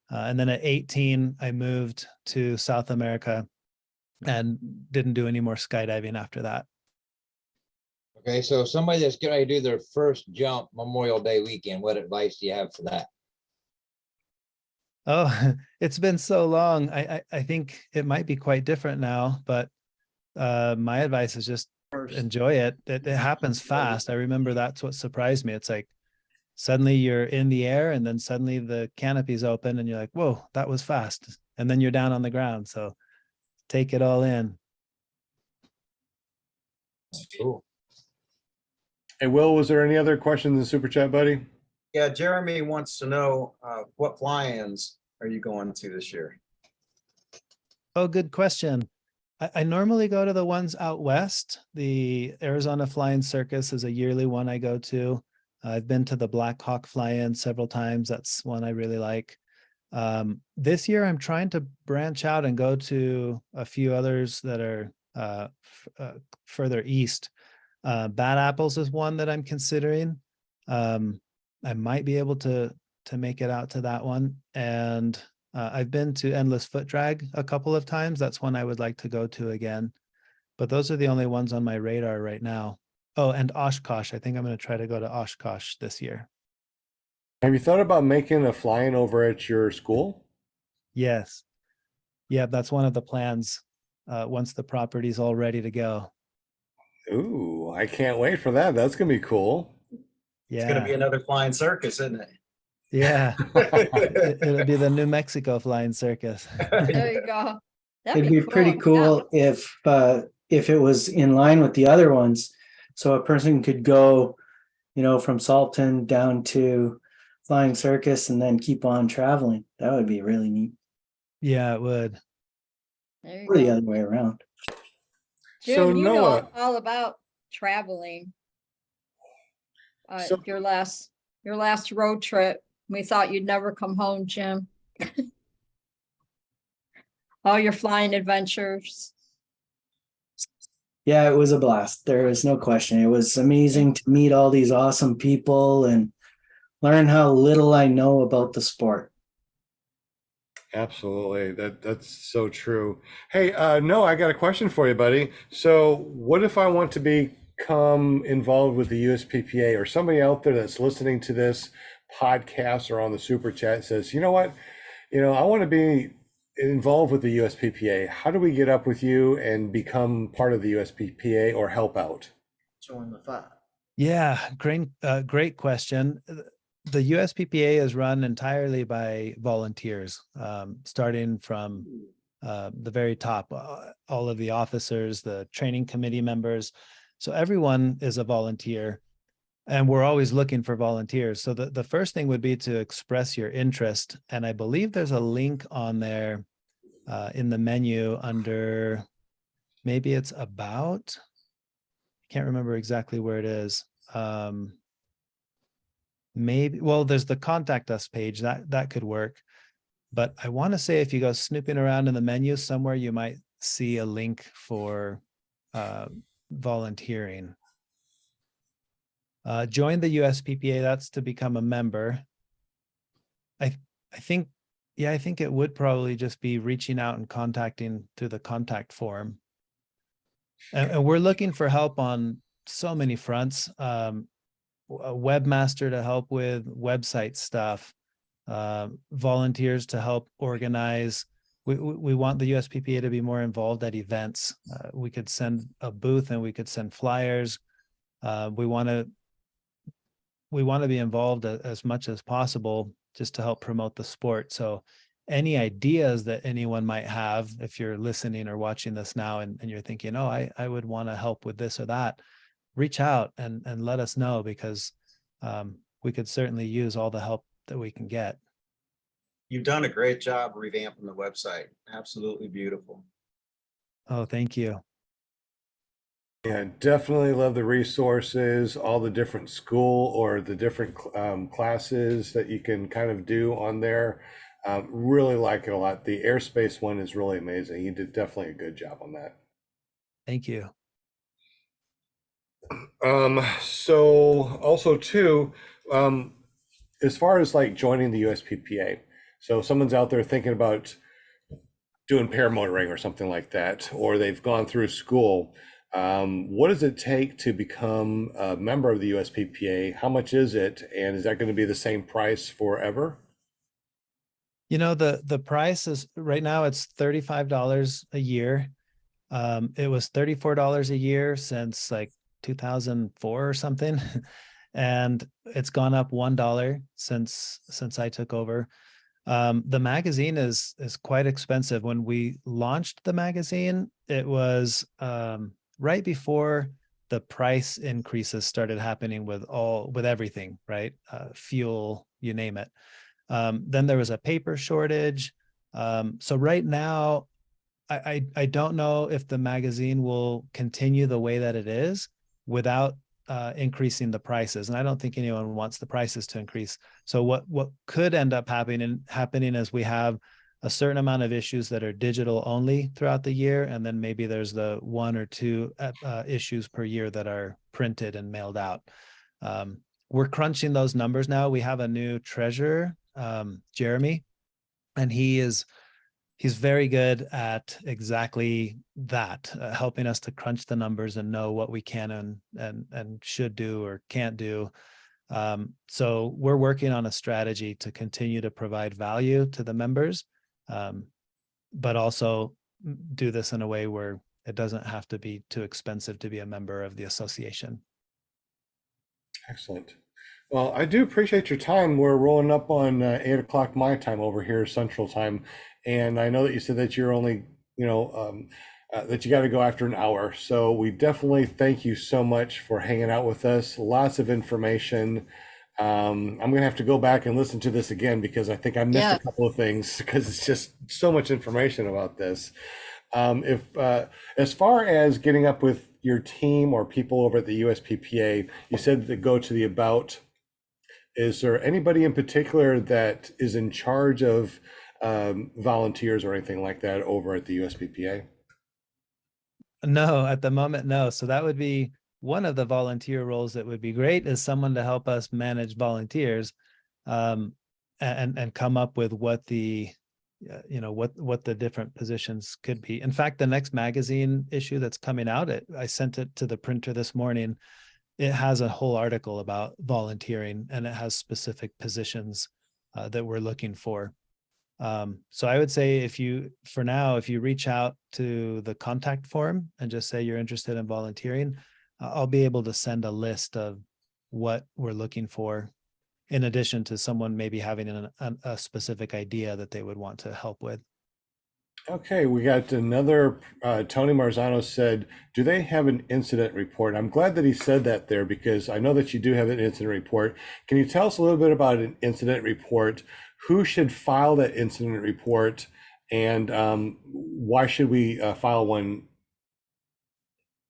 And then at 18, I moved to South America and didn't do any more skydiving after that. Okay, so somebody that's going to do their first jump Memorial Day weekend, what advice do you have for that? Oh, it's been so long. I think it might be quite different now, but my advice is just enjoy it. It happens fast. I remember that's what surprised me. It's like suddenly you're in the air and then suddenly the canopy's open and you're like, whoa, that was fast. And then you're down on the ground. So take it all in. Cool. Hey, Will, was there any other questions in the super chat, buddy? Yeah, Jeremy wants to know what fly-ins are you going to this year? Oh, good question. I normally go to the ones out west. The Arizona Flying Circus is a yearly one I go to. I've been to the Black Hawk fly-in several times. That's one I really like. This year, I'm trying to branch out and go to a few others that are further east. Bad Apples is one that I'm considering. I might be able to make it out to that one. And I've been to Endless Foot Drag a couple of times. That's one I would like to go to again. But those are the only ones on my radar right now. Oh, and Oshkosh. I think I'm going to try to go to Oshkosh this year. Have you thought about making a fly-in over at your school? Yes. Yeah, that's one of the plans once the property's all ready to go. Ooh, I can't wait for that. That's gonna be cool. It's gonna be Yeah. another flying circus, isn't it? Yeah. It'll be the New Mexico Flying Circus. There you go. That'd It'd be pretty yeah. cool if it was in line with the other ones. So a person could go, from Salton down to Flying Circus and then keep on traveling. That would be really neat. Yeah, it would. There you Or the go. other way around. So Jim, you Noah, know all about traveling. So- Your last road trip, we thought you'd never come home, Jim. All your flying adventures. Yeah, it was a blast. There is no question. It was amazing to meet all these awesome people and learn how little I know about the sport. absolutely. That's so true. Hey, no, I got a question for you, buddy. So, what if I want to become involved with the USPPA, or somebody out there that's listening to this podcast or on the super chat says, you know what, I want to be involved with the USPPA. How do we get up with you and become part of the USPPA or help out? Join the fight. Yeah, great question. The USPPA is run entirely by volunteers, starting from the very top, all of the officers, the training committee members. So everyone is a volunteer, and we're always looking for volunteers. So the first thing would be to express your interest. And I believe there's a link on there in the menu under, maybe it's about, I can't remember exactly where it is. Maybe, well, there's the contact us page that could work. But I want to say if you go snooping around in the menu somewhere, you might see a link for volunteering. Join the USPPA, that's to become a member. I think, yeah, I think it would probably just be reaching out and contacting through the contact form. And we're looking for help on so many fronts. A webmaster to help with website stuff, volunteers to help organize. We want the USPPA to be more involved at events. We could send a booth and we could send flyers. We want to be involved as much as possible just to help promote the sport. So any ideas that anyone might have, if you're listening or watching this now and you're thinking, oh, I would want to help with this or that, reach out and let us know, because we could certainly use all the help that we can get. You've done a great job revamping the website. Absolutely beautiful. Oh, thank you. Yeah, definitely love the resources, all the different school or the different classes that you can kind of do on there. Really like it a lot. The airspace one is really amazing. You did definitely a good job on that. Thank you. So also too, as far as like joining the USPPA, so someone's out there thinking about doing paramotoring or something like that, or they've gone through school. What does it take to become a member of the USPPA? How much is it? And is that going to be the same price forever? The price is right now it's $35 a year. It was $34 a year since like 2004 or something. And it's gone up $1 since I took over. The magazine is quite expensive. When we launched the magazine, it was right before the price increases started happening with everything, right? Fuel, you name it. Then there was a paper shortage. So right now, I don't know if the magazine will continue the way that it is without increasing the prices. And I don't think anyone wants the prices to increase. So what could end up happening is we have a certain amount of issues that are digital only throughout the year. And then maybe there's the 1 or 2 issues per year that are printed and mailed out. We're crunching those numbers now. We have a new treasurer, Jeremy. And he's very good at exactly that, helping us to crunch the numbers and know what we can and should do or can't do. So we're working on a strategy to continue to provide value to the members, but also do this in a way where it doesn't have to be too expensive to be a member of the association. Excellent. Well, I do appreciate your time. We're rolling up on 8 o'clock my time over here, Central Time. And I know that you said that you're only, that you got to go after an hour. So we definitely thank you so much for hanging out with us. Lots of information. I'm going to have to go back and listen to this again because I think I missed Yeah. a couple of things because it's just so much information about this. As far as getting up with your team or people over at the USPPA, you said to go to the About. Is there anybody in particular that is in charge of volunteers or anything like that over at the USPPA? No, at the moment, no. So that would be one of the volunteer roles that would be great, is someone to help us manage volunteers, and come up with what the what the different positions could be. In fact, the next magazine issue that's coming out, I sent it to the printer this morning. It has a whole article about volunteering, and it has specific positions that we're looking for. So I would say for now, if you reach out to the contact form and just say you're interested in volunteering, I'll be able to send a list of what we're looking for, in addition to someone maybe having a specific idea that they would want to help with. Okay, we got another, Tony Marzano said, do they have an incident report? I'm glad that he said that there because I know that you do have an incident report. Can you tell us a little bit about an incident report? Who should file that incident report? And why should we file one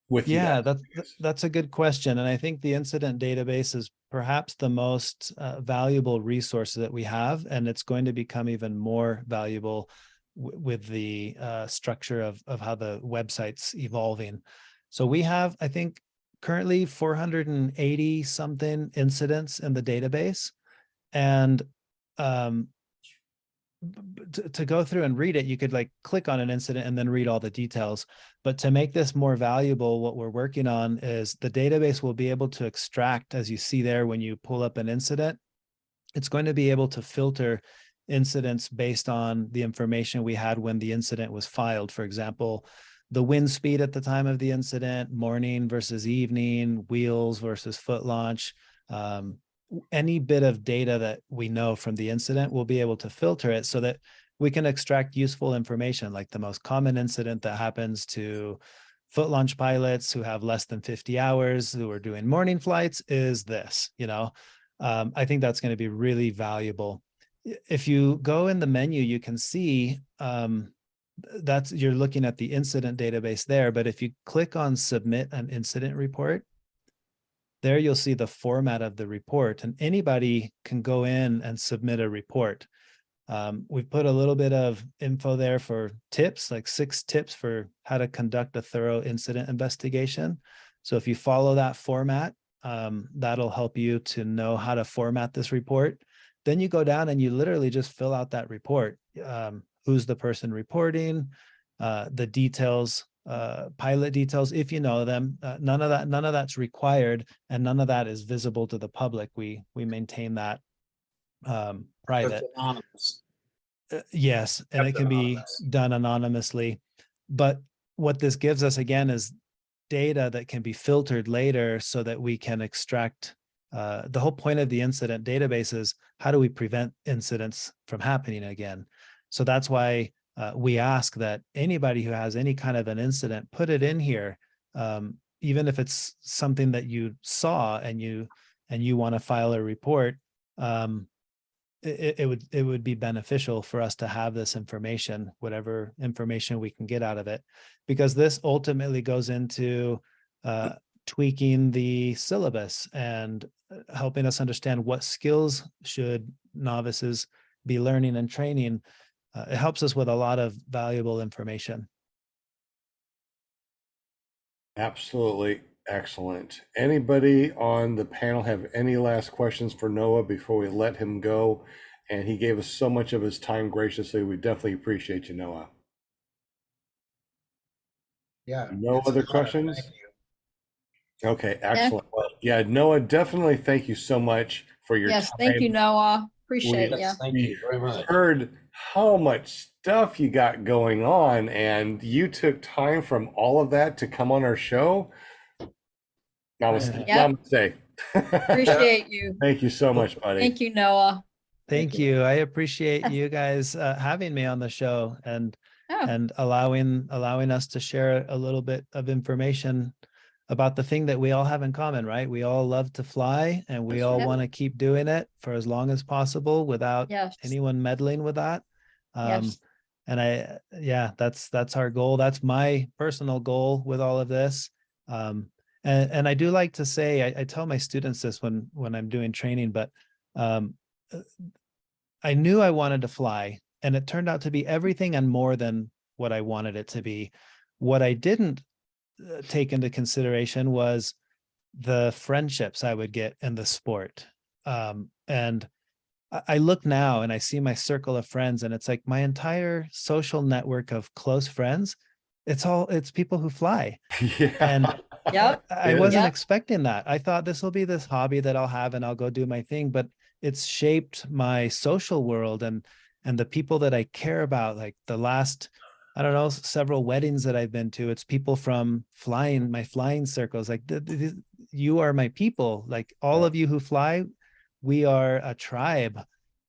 with you Yeah, guys? that's a good question. And I think the incident database is perhaps the most valuable resource that we have, and it's going to become even more valuable with the structure of how the website's evolving. So we have, I think, currently 480 something incidents in the database. And to go through and read it, you could like click on an incident and then read all the details. But to make this more valuable, what we're working on is the database will be able to extract, as you see there, when you pull up an incident, it's going to be able to filter incidents based on the information we had when the incident was filed. For example, the wind speed at the time of the incident, morning versus evening, wheels versus foot launch, any bit of data that we know from the incident, we'll be able to filter it so that we can extract useful information. Like the most common incident that happens to foot launch pilots who have less than 50 hours, who are doing morning flights, is this, I think that's going to be really valuable. If you go in the menu, you can see you're looking at the incident database there. But if you click on submit an incident report, there you'll see the format of the report, and anybody can go in and submit a report. We've put a little bit of info there for tips, like 6 tips for how to conduct a thorough incident investigation. So if you follow that format, that'll help you to know how to format this report. Then you go down and you literally just fill out that report. Who's the person reporting, the details, pilot details, if you know them. None of that's required, and none of that is visible to the public. We maintain that private. It's anonymous. Yes, and Kept it can be anonymous. done anonymously. But what this gives us again is data that can be filtered later so that we can extract. The whole point of the incident database is how do we prevent incidents from happening again? So that's why we ask that anybody who has any kind of an incident, put it in here, even if it's something that you saw and you want to file a report. It would be beneficial for us to have this information, whatever information we can get out of it, because this ultimately goes into tweaking the syllabus and helping us understand what skills should novices be learning and training. It helps us with a lot of valuable information. Absolutely excellent. Anybody on the panel have any last questions for Noah before we let him go and he gave us so much of his time graciously. We definitely appreciate you, Noah. Yeah. No it's an other honor. questions? Thank you. Okay, excellent. Well, yeah, Noah, definitely thank you so much for your Yes, time. thank you, Noah. Appreciate you. Yes, thank you very much. Heard how much stuff you got going on, and you took time from all of that to come on our show. Namaste. Yep. Namaste. Appreciate you. Thank you so much, buddy. Thank you, Noah. Thank you. I appreciate you guys having me on the show and Oh, allowing us to share a little bit of information about the thing that we all have in common, right? We all love to fly, and we That's all right. want to keep doing it for as long as possible without yes. anyone meddling with that. Yes. And yeah, that's our goal. That's my personal goal with all of this. And I do like to say, I tell my students this when I'm doing training, but I knew I wanted to fly, and it turned out to be everything and more than what I wanted it to be. What I didn't take into consideration was the friendships I would get in the sport. And I look now and I see my circle of friends, and it's like my entire social network of close friends. It's people who fly. Yeah. And Yep. I wasn't Yep. expecting that. I thought this will be this hobby that I'll have and I'll go do my thing, but it's shaped my social world and the people that I care about. Like the last, I don't know, several weddings that I've been to, it's people from my flying circles. Like you are my people. Like all Yeah. of you who fly, we are a tribe.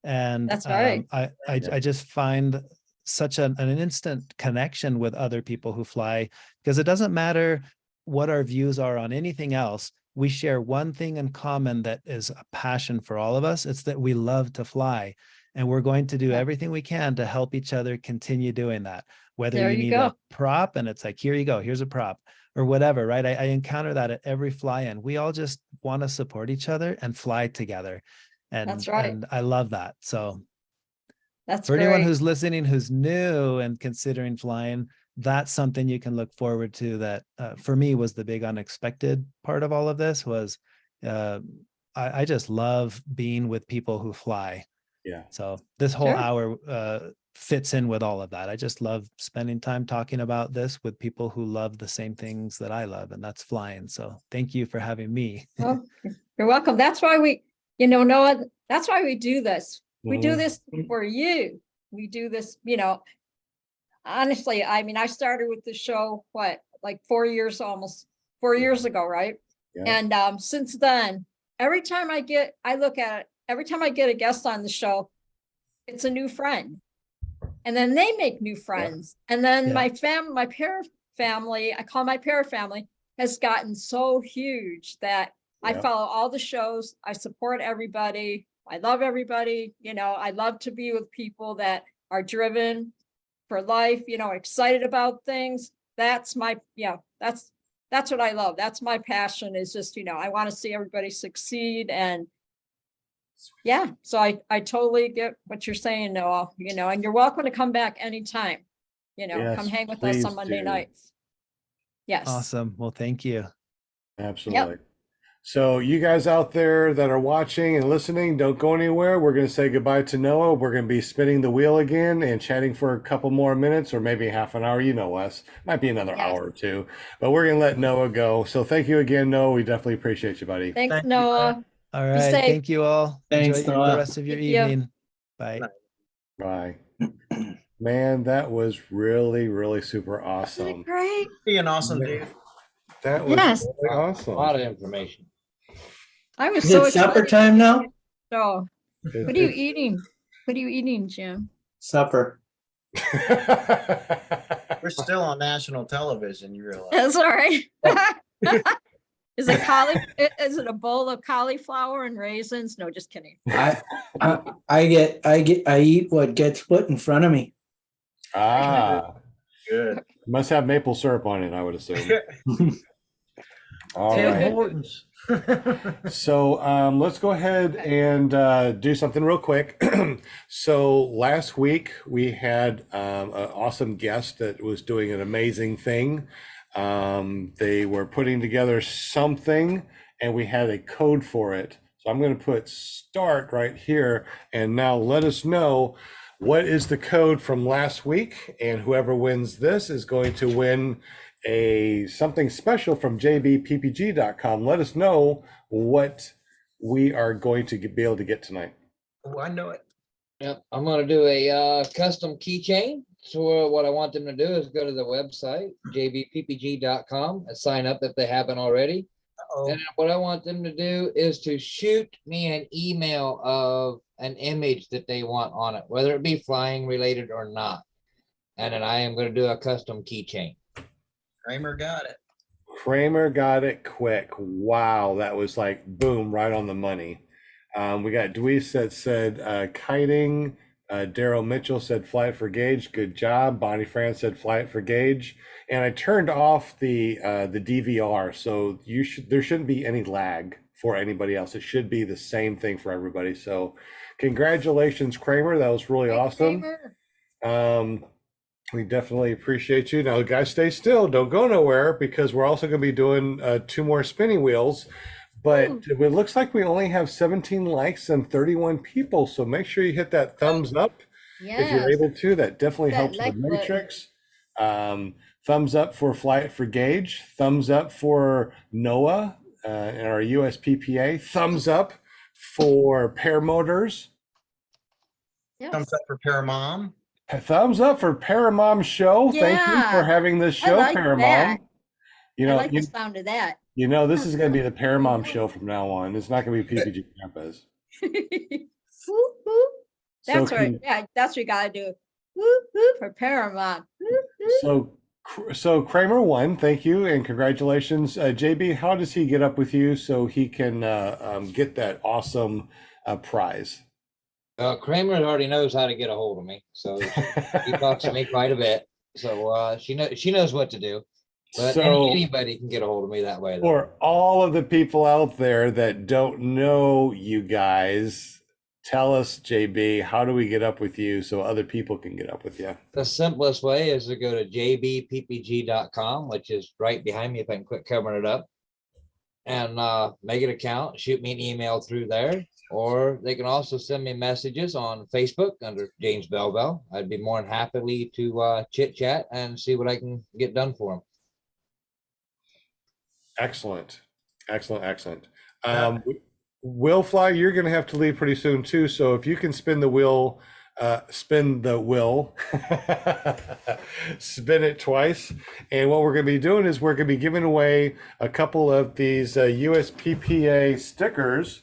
And That's right. I just find such an instant connection with other people who fly, because it doesn't matter what our views are on anything else. We share one thing in common that is a passion for all of us. It's that we love to fly, and we're going to do Yeah. everything we can to help each other continue doing that. Whether There you you need go. a prop and it's like, here you go, here's a prop, or whatever, right? I encounter that at every fly-in. We all just want to support each other and fly together. And, That's right. and I love that. So That's for anyone great. who's listening, who's new and considering flying, that's something you can look forward to. That for me was the big unexpected part of all of this was I just love being with people who fly. Yeah. So this whole Sure. hour fits in with all of that. I just love spending time talking about this with people who love the same things that I love, and that's flying. So thank you for having me. Oh, you're welcome. That's why we, Noah, that's why we do this. We do Mhm. this for you. We do this, honestly, I mean, I started with the show, like 4 years, almost 4 years ago, right? Yeah. And since then, every time I get a guest on the show, it's a new friend. And then they make new friends. And then Yeah. my pair family, I call my pair family, has gotten so huge that I Yeah. follow all the shows. I support everybody. I love everybody. I love to be with people that are driven for life, excited about things. That's that's what I love. That's my passion, is just, I want to see everybody succeed. And yeah, so I totally get what you're saying, Noah, and you're welcome to come back anytime, Yes, come hang with us please on Monday do. nights. Yes. Awesome. Well, thank you. Absolutely. So you guys out there that are watching and listening, don't go anywhere. We're going to say goodbye to Noah. We're going to be spinning the wheel again and chatting for a couple more minutes, or maybe half an hour. You know us. Might be another Yes. hour or two, but we're going to let Noah go. So thank you again, Noah. We definitely appreciate you, buddy. Thanks, Thank you, Noah. All Be right. safe. Thank you all. Thanks, Enjoy Noah. the rest of your Thank you. evening. Bye. Bye. Man, that was really, really super Isn't it awesome. great? Be an awesome Yeah. dude. That was Yes. really A awesome. lot of information. I was Is so it supper excited. time now? So, It- what are you it's- eating? What are you eating, Jim? Supper. We're still on national television, you realize. That's all right. Is it a bowl of cauliflower and raisins? No, just kidding. I eat what gets put in front of me. Ah, Good. must have maple syrup on it, I would assume. All Tim right. Hortons. So let's go ahead and do something real quick. So last week we had an awesome guest that was doing an amazing thing. They were putting together something, and we had a code for it. So So I'm going to put start right here. And now let us know what is the code from last week. And whoever wins this is going to win something special from jbppg.com. Let us know what we are going to be able to get tonight. Oh, I know it. Yep, I'm gonna do a custom keychain. So what I want them to do is go to the website, jbppg.com, and sign up if they haven't already. Uh-oh. And what I want them to do is to shoot me an email of an image that they want on it, whether it be flying related or not. And then I am going to do a custom keychain. Kramer got it. Kramer got it quick. Wow, that was like boom, right on the money. We got Dweese that said kiting. Daryl Mitchell said flight for gauge. Good job. Bonnie France said flight for gauge. And I turned off the DVR, so there shouldn't be any lag for anybody else. It should be the same thing for everybody. So congratulations, Kramer. That was really awesome. We definitely appreciate you. Now, guys, stay still. Don't go nowhere because we're also going to be doing 2 more spinning wheels. But it looks like we only have 17 likes and 31 people. So make sure you hit that thumbs up if you're able to. That definitely That helps like the button. matrix. Thumbs up for Flight for Gauge. Thumbs up for NOAA and our USPPA. Thumbs up for Paramotors. Yes. Thumbs up for Paramom. Thumbs up for Paramom Show. Thank you for Yeah, having this I show, like Paramom. that. You I know, like the sound of that. this is going to be the Paramom Show from now on. It's not going to be PPG Campus. Whoop, whoop. That's So right. Yeah, that's what you gotta do. Whoop, whoop, for Paramount. Whoop, whoop. So Kramer won. Thank you and congratulations. JB, how does he get up with you so he can get that awesome prize? Kramer already knows how to get a hold of me, so he talks to me quite a bit. So she knows what to do. But So anybody can get a hold of me that way. Though. for all of the people out there that don't know you guys, tell us, JB, how do we get up with you so other people can get up with you? The simplest way is to go to jbppg.com, which is right behind me if I can quit covering it up, and make an account, shoot me an email through there, or they can also send me messages on Facebook under James Bellbell. I'd be more than happily to chit chat and see what I can get done for them. Excellent. Will Fly, you're going to have to leave pretty soon too. So if you can spin the wheel, spin it twice. And what we're going to be doing is we're going to be giving away a couple of these USPPA stickers.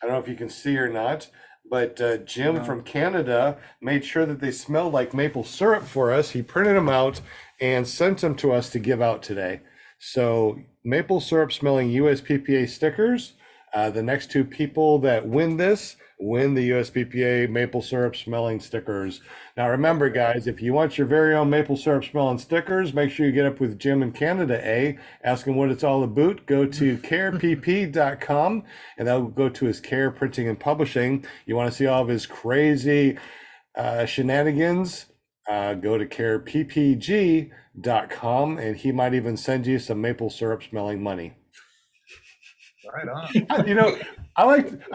I don't know if you can see or not, but Jim from Canada made sure that they smelled like maple syrup for us. He printed them out and sent them to us to give out today. So maple syrup smelling USPPA stickers. The next 2 people that win this win the USPPA maple syrup smelling stickers. Now remember, guys, if you want your very own maple syrup smelling stickers, make sure you get up with Jim in Canada, ask him what it's all about. Go to carepp.com and that'll go to his Care Printing and Publishing. You want to see all of his crazy shenanigans? Go to careppg.com and he might even send you some maple syrup smelling money. Right on. I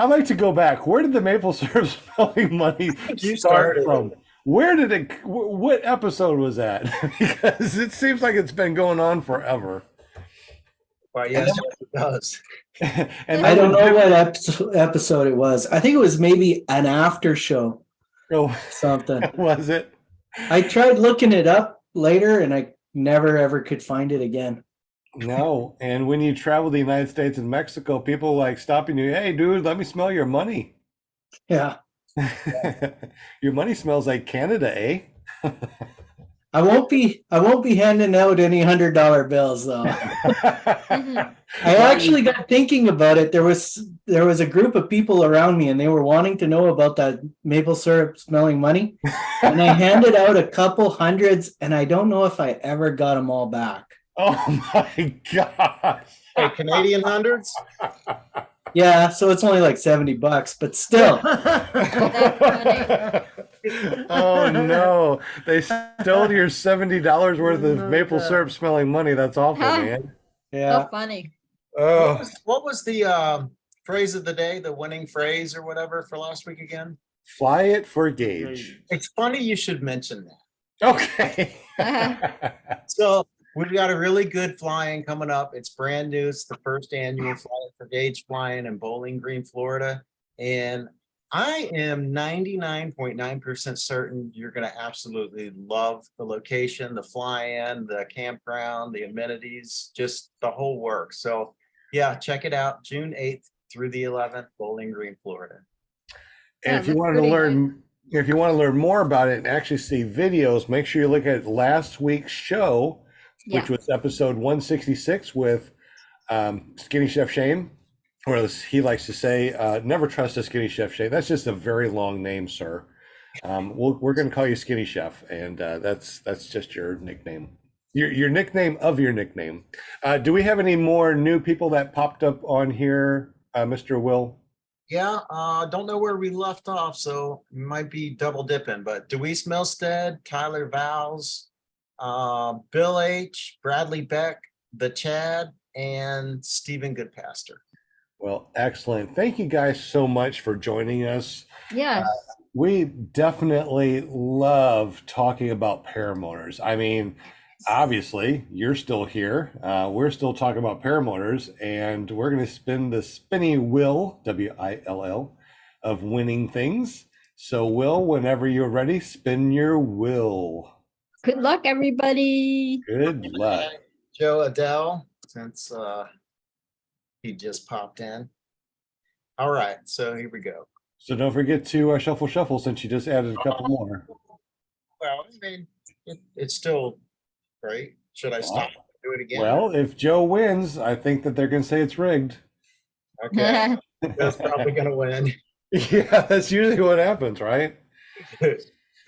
like to go back. Where did the maple syrup smelling money You start started. from? Where did it? What episode was that? Because it seems like it's been going on forever. Why, yes, it does. And I don't know what episode it was. I think it was maybe an after show, Oh, something. was it? I tried looking it up later and I never ever could find it again. No. And when you travel the United States and Mexico, people like stopping you. Hey, dude, let me smell your money. Yeah. Your money smells like Canada, eh? I won't be handing out any $100 bills though. Mhm. I actually got thinking about it. There was a group of people around me and they were wanting to know about that maple syrup smelling money. And I handed out a couple hundreds and I don't know if I ever got them all back. Oh my gosh. Hey, Canadian hundreds? Yeah, so it's only like $70, but still. Oh no, they stole your $70 worth of maple syrup smelling money. That's awful, Huh. man. Yeah. So funny. Oh, What was the phrase of the day, the winning phrase or whatever for last week again? Fly it for Gage. It's funny you should mention that. Okay. So we've got a really good flying coming up. It's brand new. It's the first annual Fly It for Gage flying in Bowling Green, Florida. And I am 99.9% certain you're going to absolutely love the location, the fly-in, the campground, the amenities, just the whole work. So yeah, check it out. June 8th through the 11th, Bowling Green, Florida. And Yeah, if you that's wanted to pretty learn, if you want to learn more about it and actually see videos, make sure you look at last week's show, which Yeah. was episode 166 with Skinny Chef Shane, or as he likes to say, never trust a Skinny Chef Shane. That's just a very long name, sir. We're going to call you Skinny Chef, and that's just your nickname. Your nickname of your nickname. Do we have any more new people that popped up on here, Mr. Will? Yeah, don't know where we left off, so might be double dipping, but Deweese Milstead, Tyler Vowles, Bill H, Bradley Beck, the Chad, and Stephen Goodpaster. Well, excellent. Thank you guys so much for joining us. Yes. We definitely love talking about paramotors. I mean, obviously, you're still here. We're still talking about paramotors, and we're going to spin the spinny wheel, W-I-L-L, of winning things. So, Will, whenever you're ready, spin your wheel. Good luck, everybody. Good luck. Joe Adele, since he just popped in. All right, so here we go. So don't forget to shuffle since you just added a couple more. Well, I mean, it's still great. Should I stop and do it again? Well, if Joe wins, I think that they're going to say it's rigged. Okay, that's probably gonna win. Yeah, that's usually what happens, right?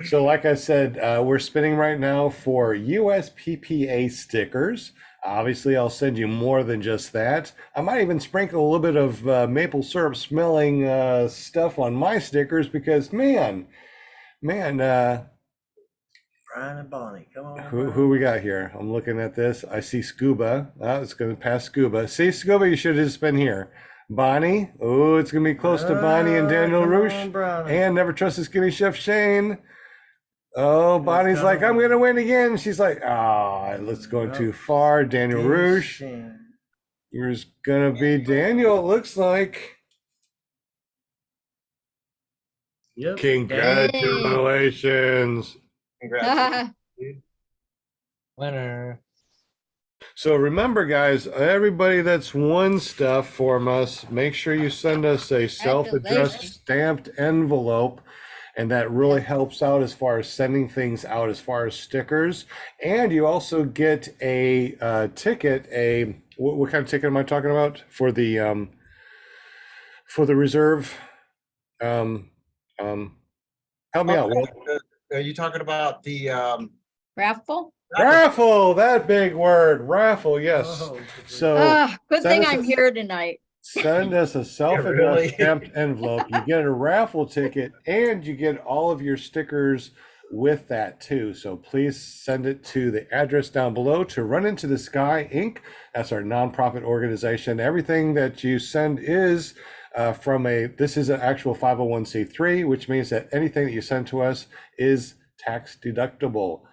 So like I said, we're spinning right now for USPPA stickers. Obviously, I'll send you more than just that. I might even sprinkle a little bit of maple syrup smelling stuff on my stickers because, man, Brian and Bonnie, come on. who we got here? I'm looking at this. I see Scuba. Oh, it's going to pass Scuba. See, Scuba, you should have just been here. Bonnie. Oh, it's going to be close to Bonnie and Daniel Roosh. And Never Trust the Skinny Chef Shane. Oh, Bonnie's like, I'm going to win again. She's like, let's go too far. Daniel Roosh. Yours going to be Daniel, it looks like. Yep. Congratulations. Congrats. Winner. So remember, guys, everybody that's won stuff from us, make sure you send us a self-addressed Congratulations. stamped envelope. And that really helps out as far as sending things out as far as stickers. And you also get a ticket, what kind of ticket am I talking about? For the reserve. Help me out. Will. Are you talking about the Raffle? Raffle, that big word, raffle, yes. Oh, So Good send thing us I'm a- here tonight. send us a self-addressed really? stamped envelope. You get a raffle ticket and you get all of your stickers with that too. So please send it to the address down below to Run Into the Sky Inc. That's our nonprofit organization. Everything that you send is this is an actual 501c3, which means that anything that you send to us is tax deductible.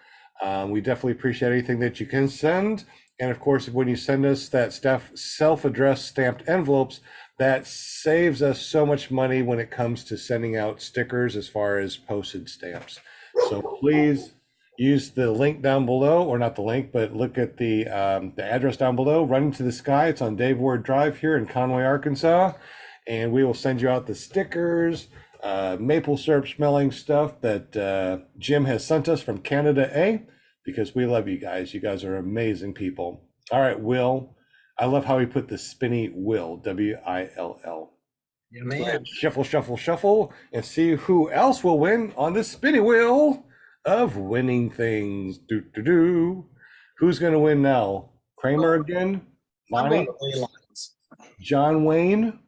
We definitely appreciate anything that you can send. And of course, when you send us that self-addressed stamped envelopes, that saves us so much money when it comes to sending out stickers as far as postage stamps. So please use the link down below, or not the link, but look at the address down below. Run Into the Sky. It's on Dave Ward Drive here in Conway, Arkansas. And we will send you out the stickers, maple syrup smelling stuff that Jim has sent us from Canada A. Because we love you guys. You guys are amazing people. All right, Will. I love how he put the spinny Will, W-I-L-L. Yeah, man. Shuffle, and see who else will win on the spinny wheel of winning things. Who's going to win now? Kramer again? I'm Bonnie? going to play lines. John Wayne?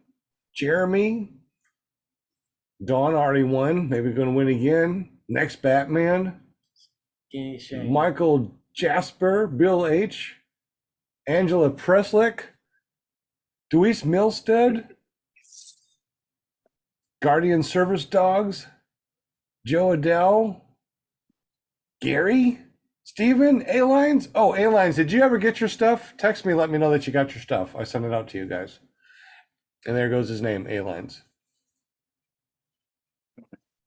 Jeremy? Dawn already won. Maybe going to win again. Next Batman? Michael Jasper, Bill H, Angela Preslick, Deweese Milstead, Guardian Service Dogs, Joe Adele, Gary, Steven, A-Lines. Oh, A-Lines, did you ever get your stuff? Text me, let me know that you got your stuff. I sent it out to you guys. And there goes his name, A-Lines.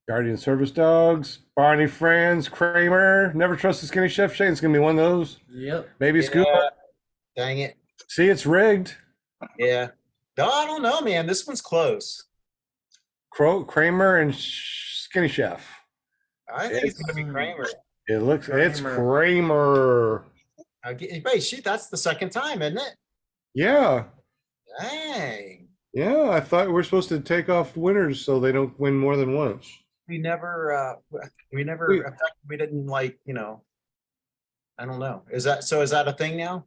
Guardian Service Dogs, Barney Friends, Kramer, Never Trust the Skinny Chef. Shane's going to be one of those. Yep. Baby Scoop. Yeah. Dang it. See, it's rigged. Yeah. No, I don't know, man. This one's close. Kramer and Skinny Chef. I think it's gonna be Kramer. It looks, it's Kramer. Kramer. Wait, shoot, that's the second time, isn't it? Yeah. Dang. Yeah, I thought we're supposed to take off winners so they don't win more than once. We never, We- we didn't like, I don't know. Is that a thing now?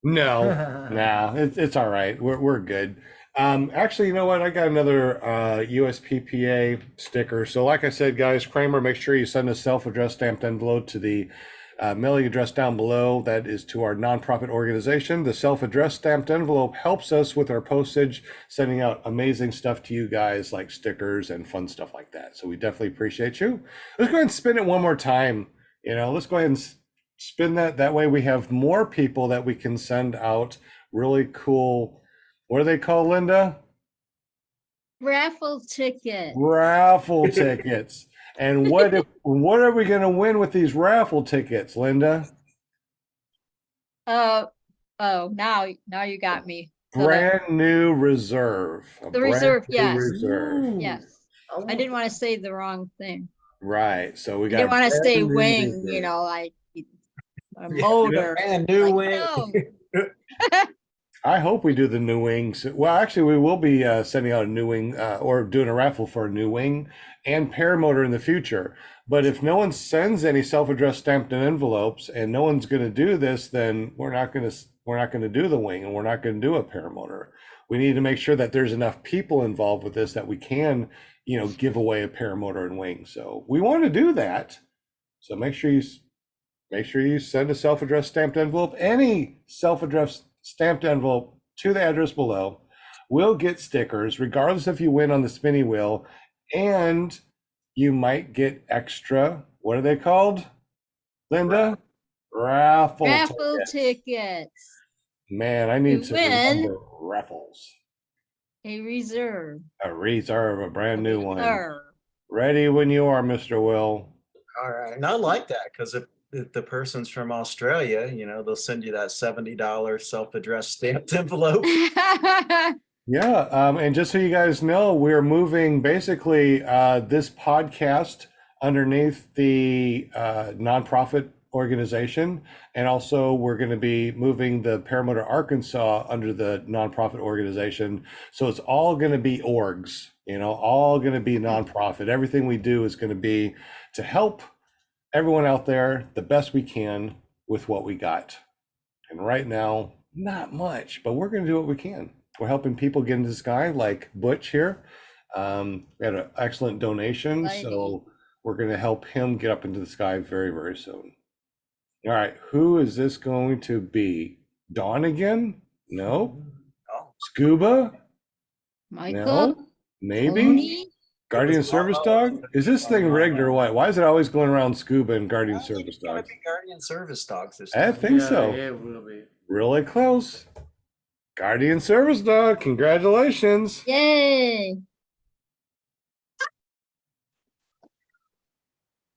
No, nah, it's all right. We're good. Actually, you know what? I got another USPPA sticker. So like I said, guys, Kramer, make sure you send a self-addressed stamped envelope to the mailing address down below. That is to our nonprofit organization. The self-addressed stamped envelope helps us with our postage, sending out amazing stuff to you guys like stickers and fun stuff like that. So we definitely appreciate you. Let's go ahead and spin it one more time. Let's go ahead and spin that. That way we have more people that we can send out really cool. What do they call, Linda? Raffle ticket. Raffle tickets. And what are we going to win with these raffle tickets, Linda? Oh, now you got me. Brand new reserve. The reserve, brand new yes. Reserve. Yes, I didn't want to say the wrong thing. Right. So we I got. didn't want to brand say new wing, reserve. like a motor. And new Like, win. no. I hope we do the new wings. Well, actually, we will be sending out a new wing or doing a raffle for a new wing and paramotor in the future. But if no one sends any self-addressed stamped in envelopes and no one's going to do this, then we're not going to do the wing and we're not going to do a paramotor. We need to make sure that there's enough people involved with this that we can, give away a paramotor and wing. So we want to do that. So make sure you send a self-addressed stamped envelope, any self-addressed stamped envelope to the address below. We'll get stickers regardless if you win on the spinny wheel, and you might get extra, what are they called, Linda? Raffle tickets. Man, I need You to win. remember raffles. A reserve. A reserve, a brand new one. Reserve. Ready when you are, Mr. Will. All right. And I like that because if the person's from Australia, they'll send you that $70 self-addressed stamped envelope. Yeah, and just so you guys know, we're moving basically this podcast underneath the nonprofit organization, and also we're going to be moving the Paramotor Arkansas under the nonprofit organization. So it's all going to be orgs, all going to be nonprofit. Everything we do is going to be to help everyone out there the best we can with what we got. And right now, not much, but we're going to do what we can. We're helping people get into the sky, like Butch here. We had an excellent donation, so we're going to help him get up into the sky very, very soon. All right, who is this going to be? Dawn again? No. Oh. Scuba? Michael. No. Maybe. Tony? Guardian Service Dog? Is this thing rigged or what? Why is it always going around Scuba and Guardian Service It's gonna Dogs? be Guardian Service Dogs this I time. think so. Yeah, it will be. Really close. Guardian Service Dog, congratulations. Yay.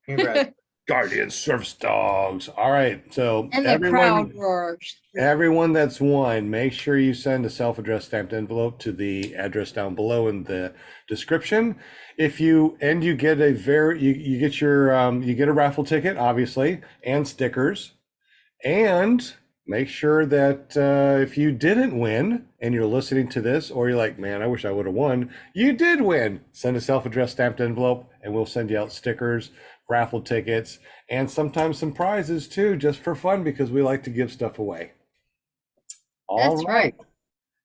Congrats. Guardian Service Dogs. All right, so And the crowd roars. everyone that's won, make sure you send a self-addressed stamped envelope to the address down below in the description. You get you get your you get a raffle ticket, obviously, and stickers. And make sure that if you didn't win and you're listening to this, or you're like, man, I wish I would have won, you did win. Send a self-addressed stamped envelope and we'll send you out stickers, raffle tickets, and sometimes some prizes too, just for fun, because we like to give stuff away. All That's right.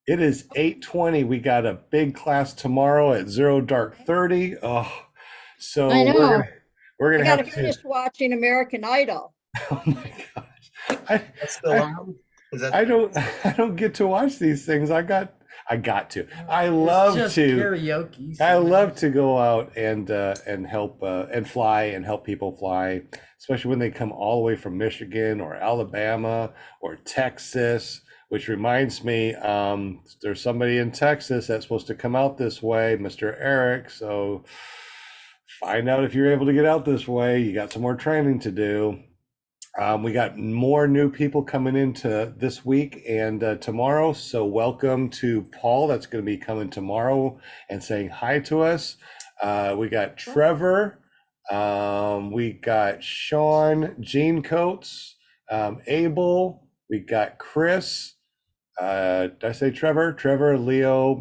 It is 8:20. We got a big class tomorrow at 0 dark 30. Oh, so I know. we're I gonna gotta have finish to. watching American Idol. Oh my gosh. That's still on? Is that I don't get to watch these things. I got I got to. I It's love just to. karaoke. I so love to go out and help and fly and help people fly, especially when they come all the way from Michigan or Alabama or Texas. Which reminds me, there's somebody in Texas that's supposed to come out this way, Mr. Eric. So find out if you're able to get out this way. You got some more training to do. We got more new people coming into this week and tomorrow. So welcome to Paul. That's going to be coming tomorrow and saying hi to us. We got Trevor. We got Sean, Gene Coates, Abel. We got Chris. Did I say Trevor? Trevor, Leo,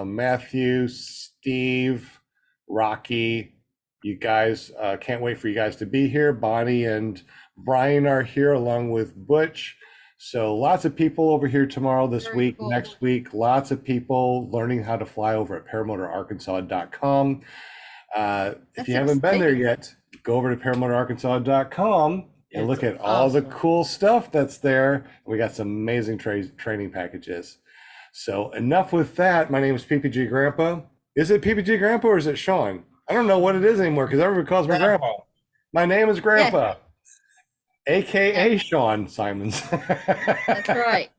Matthew, Steve, Rocky. You guys, can't wait for you guys to be here. Bonnie and Brian are here along with Butch. So lots of people over here tomorrow, this Very week, cool. next week. Lots of people learning how to fly over at paramotorarkansas.com. If That's you haven't been there exciting. yet, go over to paramotorarkansas.com and look It's at all the awesome. cool stuff that's there. We got some amazing training packages. So enough with that. My name is PPG Grandpa. Is it PPG Grandpa or is it Sean? I don't know what it is anymore because everybody calls me Grandpa. My name is Grandpa, AKA Sean Simons. That's right.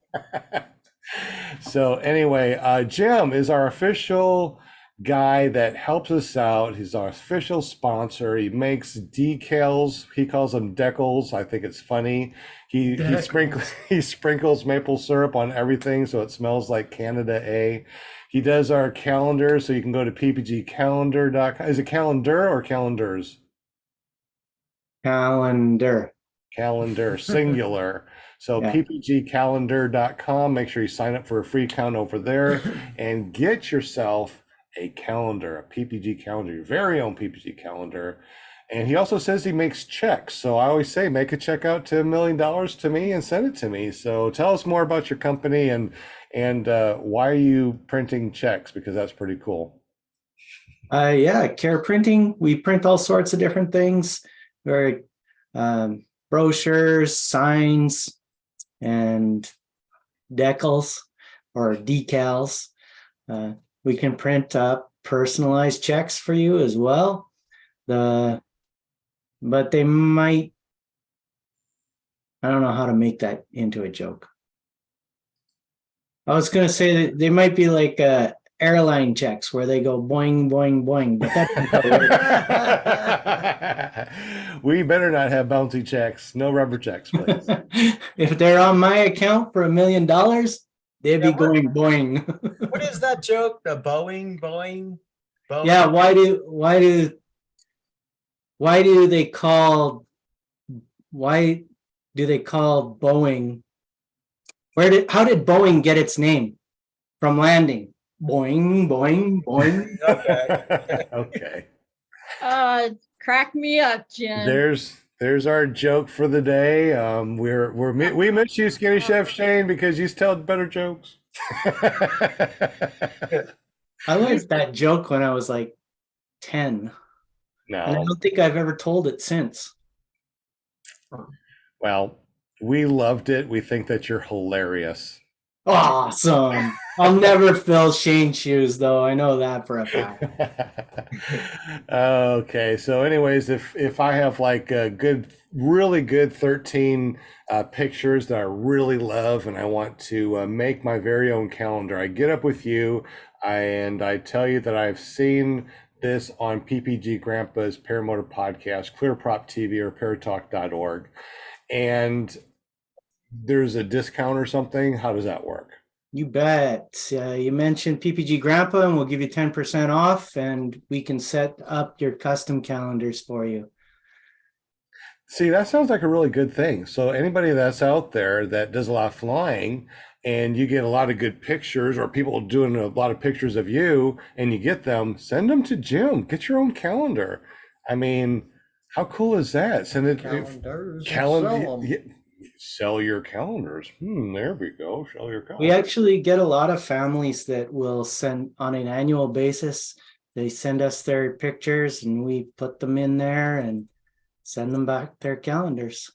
So anyway, Jim is our official guy that helps us out. He's our official sponsor. He makes decals. He calls them decals. I think it's funny. He Decals. he sprinkles maple syrup on everything so it smells like Canada A. He does our calendar, so you can go to ppgcalendar.com. Is it calendar or calendars? Calendar. Calendar, singular. So Yeah. ppgcalendar.com. Make sure you sign up for a free account over there and get yourself a calendar, a PPG calendar, your very own PPG calendar. And he also says he makes checks. So I always say, make a check out to $1 million to me and send it to me. So tell us more about your company and why are you printing checks? Because that's pretty cool. Yeah, Care Printing. We print all sorts of different things. Very brochures, signs, and decals or decals. We can print personalized checks for you as well. But they might, I don't know how to make that into a joke. I was going to say that they might be like airline checks where they go boing, boing, boing, but that's not how it works. We better not have bouncy checks. No rubber checks, please. If they're on my account for $1 million, they'd be Yeah, what- going boing. What is that joke? The Boeing? Yeah, why do they call Boeing? How did Boeing get its name? From landing. Boing, boing, boing. Okay. Crack me up, Jen. There's our joke for the day. We miss you, Skinny Chef Shane, because you tell better jokes. I learned that joke when I was like 10. And I No. don't think I've ever told it since. Well, we loved it. We think that you're hilarious. Awesome. I'll never fill Shane's shoes, though. I know that for a fact. Okay, so anyways, if I have like a really good 13 pictures that I really love and I want to make my very own calendar, I get up with you and I tell you that I've seen this on PPG Grandpa's Paramotor Podcast, ClearProp TV or paratalk.org, and there's a discount or something. How does that work? You bet. You mentioned PPG Grandpa, and we'll give you 10% off, and we can set up your custom calendars for you. See, that sounds like a really good thing. So anybody that's out there that does a lot of flying and you get a lot of good pictures or people doing a lot of pictures of you and you get them, send them to Jim. Get your own calendar. I mean, how cool is that? Send it Calendars. calendar. Sell your calendars. There we go. Sell your calendars. We actually get a lot of families that will send on an annual basis. They send us their pictures and we put them in there and send them back their calendars.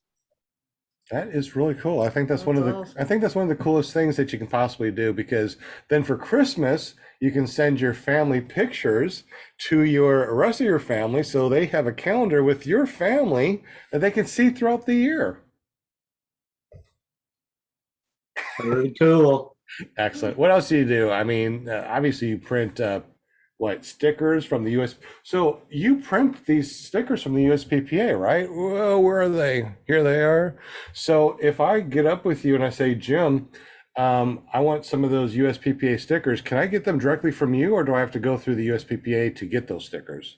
That is really cool. I think that's one of That's the awesome. I think that's one of the coolest things that you can possibly do, because then for Christmas you can send your family pictures to your rest of your family so they have a calendar with your family that they can see throughout the year. Very cool. Excellent. What else do you do? I mean, obviously you print what, stickers from the US. So you print these stickers from the USPPA, right? Well, where are they? Here they are. So if I get up with you and I say, Jim, I want some of those USPPA stickers, can I get them directly from you, or do I have to go through the USPPA to get those stickers?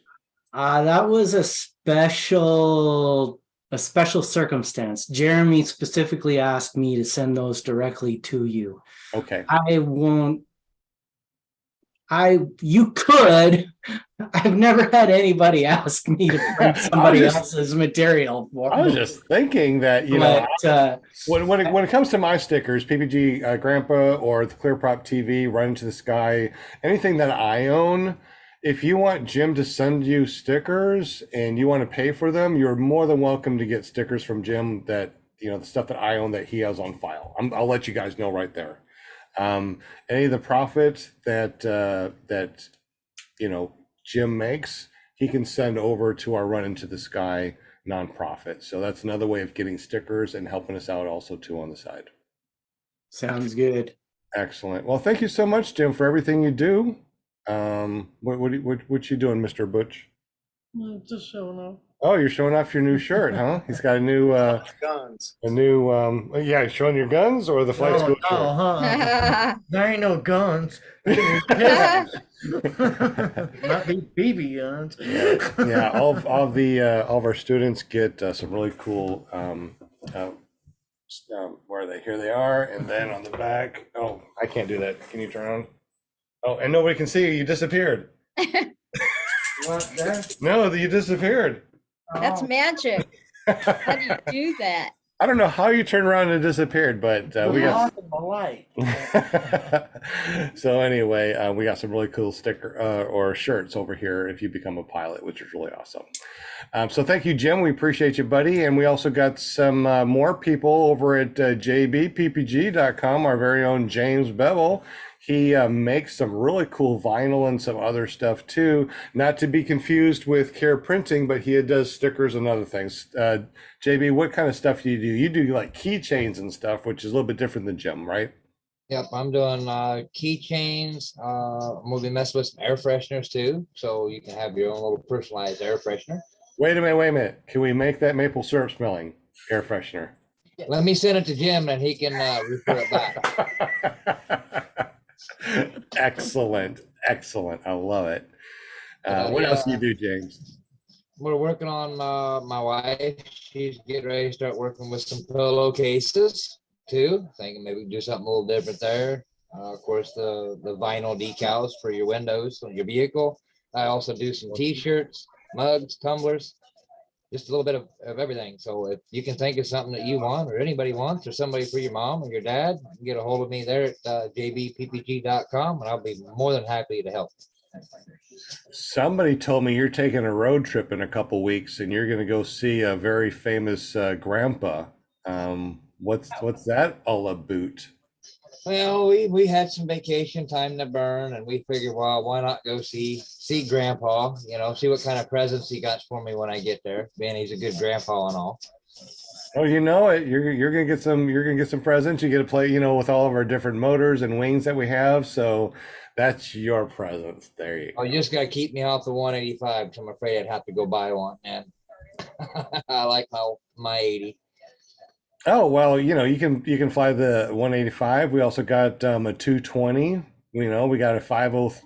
That was a special circumstance. Jeremy specifically asked me to send those directly to you. Okay. You could. I've never had anybody ask me to print somebody else's material for I was me. just thinking that, you know, But, when it comes to my stickers, PPG Grandpa or the ClearProp TV, Run into the Sky, anything that I own, if you want Jim to send you stickers and you want to pay for them, you're more than welcome to get stickers from Jim that, you know, the stuff that I own that he has on file. I'll let you guys know right there. Any of the profit that you know, Jim makes, he can send over to our Run into the Sky nonprofit. So that's another way of getting stickers and helping us out also too on the side. sounds good. Excellent. Well, thank you so much, Jim, for everything you do. What you doing, Mr. Butch? Just showing off. Oh, you're showing off your new shirt, huh? He's got Guns. yeah, he's showing your guns or the flight No, school no, shirt? huh? There ain't no guns. Pistols. Not these BB guns. Yeah, all of our students get some really cool where are they? Here they are, and then on the back. Oh, I can't do that. Can you turn on? Oh, and nobody can see you. You disappeared. What there? No, you disappeared. That's Oh. magic. How do you do that? I don't know how you turned around and disappeared, but we got. Lost in my light. So anyway, we got some really cool sticker or shirts over here if you become a pilot, which is really awesome. So thank you, Jim. We appreciate you, buddy. And we also got some more people over at jbppg.com, our very own James Bevel. He makes some really cool vinyl and some other stuff too. Not to be confused with Care Printing, but he does stickers and other things. JB, what kind of stuff do you do? You do like keychains and stuff, which is a little bit different than Jim, right? Yep, I'm doing keychains. I'm gonna be messing with some air fresheners too, so you can have your own little personalized air freshener. Wait a minute. Can we make that maple syrup smelling air freshener? Let me send it to Jim and he can refer it back. Excellent. I love it. What Yeah. else do you do, James? We're working on my wife. She's getting ready to start working with some pillowcases too. Thinking maybe we can do something a little different there. Of course, the vinyl decals for your windows on your vehicle. I also do some t-shirts, mugs, tumblers, just a little bit of everything. So if you can think of something that you want or anybody wants or somebody for your mom or your dad, you can get a hold of me there at jbppg.com and I'll be more than happy to help. Somebody told me you're taking a road trip in a couple weeks and you're going to go see a very famous grandpa. What's that all about? Well, we had some vacation time to burn and we figured, well, why not go see grandpa, you know, see what kind of presents he got for me when I get there, being he's a good grandpa and all. Oh, you know it. You're gonna get some presents. You get to play, you know, with all of our different motors and wings that we have. So that's your presents. There you Oh, go. you just gotta keep me off the 185 because I'm afraid I'd have to go buy one. And I like my 80. Oh, well, you know, you can fly the 185. We also got a 220. You know, we got a 50.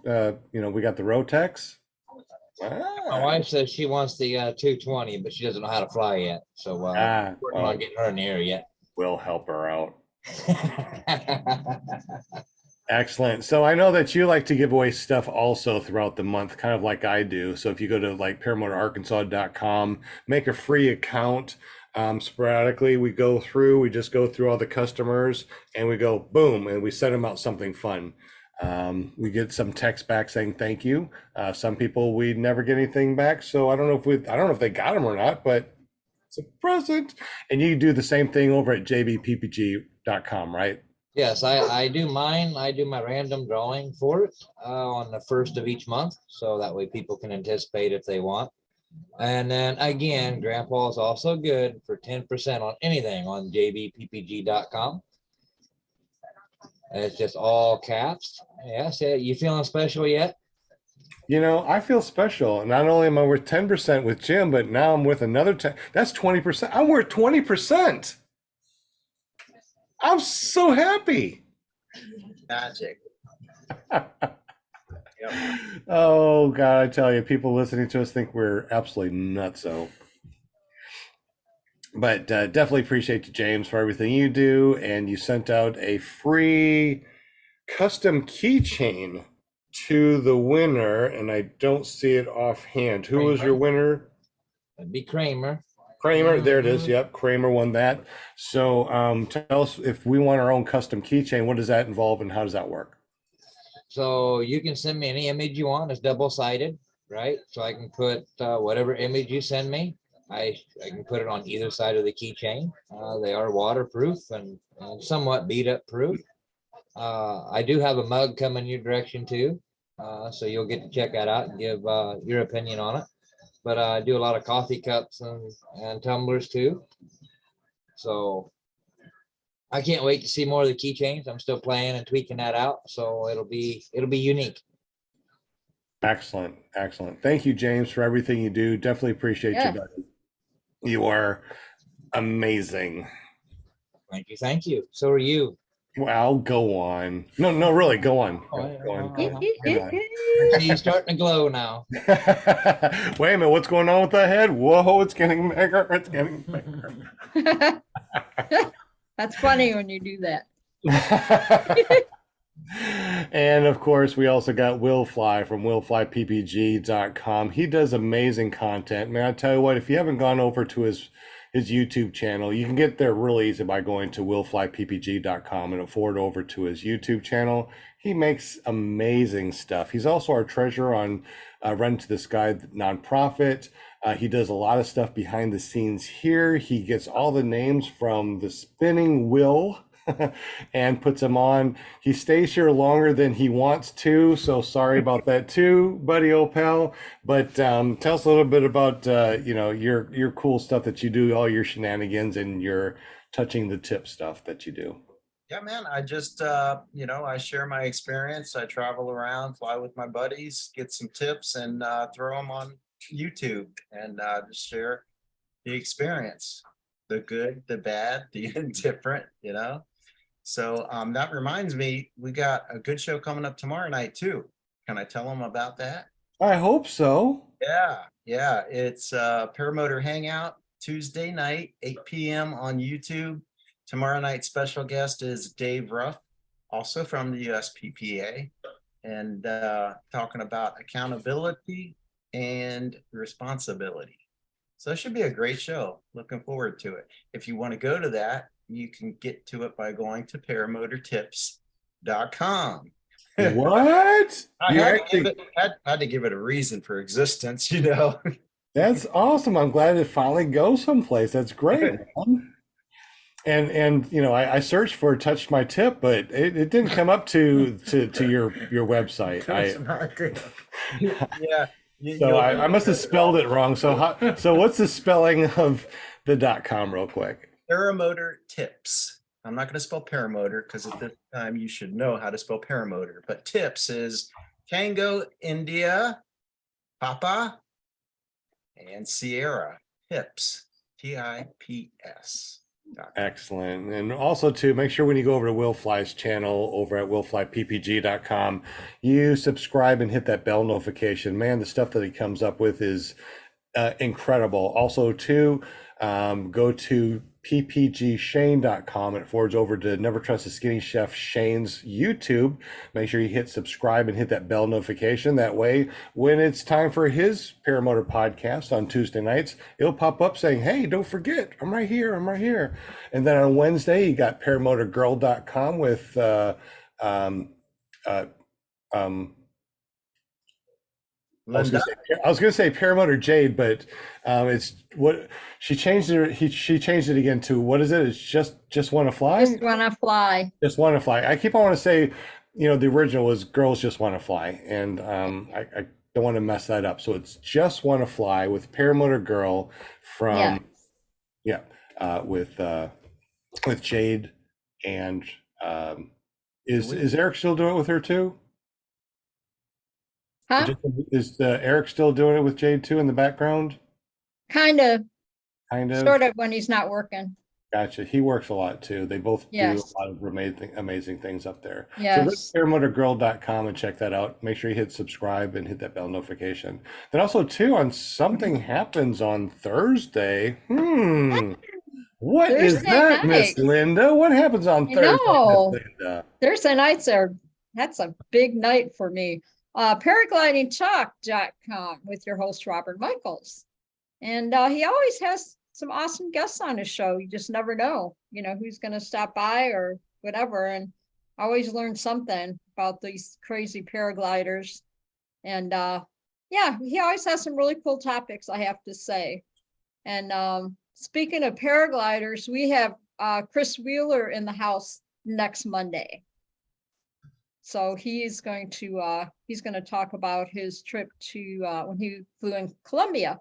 You know, we got the Rotex. My wife says she wants the 220, but she doesn't know how to fly yet. So working Well, on getting her in the air yet. we'll help her out. Excellent. So I know that you like to give away stuff also throughout the month, kind of like I do. So if you go to like paramotorarkansas.com, make a free account. Sporadically, we just go through all the customers and we go boom, and we send them out something fun. We get some text back saying thank you. Some people we never get anything back, so I don't know if they got them or not, but It's a present. And you do the same thing over at jbppg.com, right? Yes, I do mine. I do my random drawing for it on the first of each month. So that way people can anticipate if they want. And then again, Grandpa is also good for 10% on anything on jbppg.com. It's just all caps. Yes, you feeling special yet? You know, I feel special. Not only am I worth 10% with Jim, but now I'm worth another 10. That's 20%. I'm worth 20%. I'm so happy. Magic. Yep. Oh God, I tell you, people listening to us think we're absolutely nutso. But definitely appreciate you, James, for everything you do. And you sent out a free custom keychain to the winner, and I don't see it offhand. Who was your winner? It'd be Kramer. Kramer, there it is. Yep, Kramer won that. So tell us, if we want our own custom keychain, what does that involve and how does that work? So you can send me any image you want. It's double-sided, right? So I can put whatever image you send me. I can put it on either side of the keychain. They are waterproof and somewhat beat up proof. I do have a mug coming your direction too. So you'll get to check that out and give your opinion on it. But I do a lot of coffee cups and tumblers too. So I can't wait to see more of the keychains. I'm still playing and tweaking that out. So it'll be unique. Excellent. Excellent. Thank you, James, for everything you do. Definitely appreciate Yeah. you, buddy. You are amazing. Thank you. So are you. Well, go on. No, really, go on. Go on. Go on. He's starting to glow now. Wait a minute, what's going on with the head? Whoa, it's getting bigger. It's getting bigger. That's funny when you do that. And of course, we also got Will Fly from willflyppg.com. He does amazing content. Man, I tell you what, if you haven't gone over to his YouTube channel, you can get there really easy by going to willflyppg.com and forward over to his YouTube channel. He makes amazing stuff. He's also our treasurer on Run to the Sky nonprofit. He does a lot of stuff behind the scenes here. He gets all the names from the spinning wheel and puts them on. He stays here longer than he wants to, so sorry about that too, buddy, old pal. But tell us a little bit about your cool stuff that you do, all your shenanigans and your touching the tip stuff that you do. Yeah, man, I just, I share my experience. I travel around, fly with my buddies, get some tips and throw them on YouTube and just share the experience, the good, the bad, the indifferent, So that reminds me, we got a good show coming up tomorrow night too. Can I tell them about that? I hope so. Yeah. It's Paramotor Hangout Tuesday night, 8 p.m. on YouTube. Tomorrow night special guest is Dave Ruff, also from the USPPA, and talking about accountability and responsibility. So it should be a great show. Looking forward to it. If you want to go to that, you can get to it by going to paramotortips.com. What? I had to give it a reason for existence, That's awesome. I'm glad it finally goes someplace. That's great. And I searched for Touch My Tip, but it didn't come up to your website. Yeah. So I must have spelled it wrong. So what's the spelling of the .com real quick? Paramotor Tips. I'm not going to spell paramotor because at this time you should know how to spell paramotor. But tips is Tango, India, Papa, and Sierra. Tips. TIPS. Excellent. And also too, make sure when you go over to Will Fly's channel over at willflyppg.com, you subscribe and hit that bell notification. Man, the stuff that he comes up with is incredible. Also too, go to ppgshane.com and it forwards over to Never Trust a Skinny Chef Shane's YouTube. Make sure you hit subscribe and hit that bell notification. That way, when it's time for his Paramotor podcast on Tuesday nights, it'll pop up saying, hey, don't forget, I'm right here. And then on Wednesday, you got paramotorgirl.com with Linda, I was gonna say Paramotor Jade, but it's what she changed it. She changed it again to what is it? It's just want to fly. Just wanna fly. Just want to fly. I keep on want to say, the original was girls just want to fly, and I don't want to mess that up. So it's just want to fly with Paramotor Girl Yeah. from with Jade, and is Eric still doing it with her too? Huh? Is Eric still doing it with Jade too in the background? Kind of, Kind of. sort of when he's not working. Gotcha. He works a lot too. They both do Yes. a lot of amazing things up there. So go Yes. to paramotorgirl.com and check that out. Make sure you hit subscribe and hit that bell notification. Then also too, on Something Happens on Thursday. What is Thursday that, Miss night. Linda? What happens on I Thursday, Miss know. Linda? Thursday nights that's a big night for me. Paraglidingtalk.com with your host, Robert Michaels. And he always has some awesome guests on his show. You just never know, who's going to stop by or whatever. And I always learn something about these crazy paragliders. And yeah, he always has some really cool topics, I have to say. And speaking of paragliders, we have Chris Wheeler in the house next Monday. So he's going to talk about his trip to when he flew in Colombia.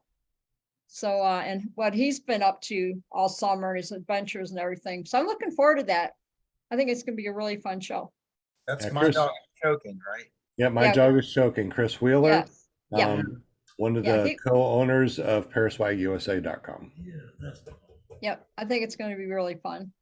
So and what he's been up to all summer, his adventures and everything. So I'm looking forward to that. I think it's going to be a really fun show. that's Yeah, my Chris. dog choking, right? Yeah, my Yeah. dog is choking. Chris Wheeler, Yes. Yeah. one of Yeah, the he- co-owners of ParaswagUSA.com. Yep. I think it's going to be really fun.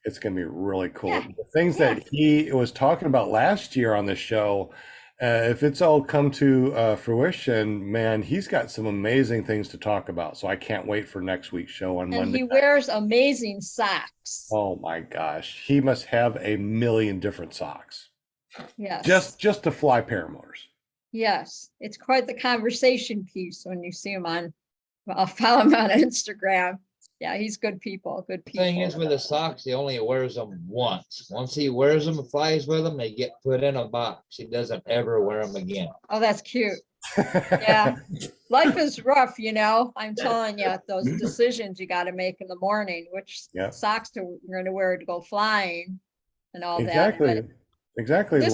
It's going to be really cool. Yeah. The things that he was talking about last year on the show, if it's all come to fruition, man, he's got some amazing things to talk about. So I can't wait for next week's show on And Monday. he night. wears amazing socks. Oh my gosh, he must have a million different socks Yes. just to fly paramotors. Yes. It's quite the conversation piece when you see him I'll follow him on Instagram. Yeah, he's good people, good people. Thing is with the socks, he only wears them once. Once he wears them and flies with them, they get put in a box. He doesn't ever wear them again. Oh, that's cute. Yeah. Life is rough, I'm telling you, those decisions you got to make in the morning, which Yeah. socks you're going to wear to go flying and all that. Exactly. But Exactly. This-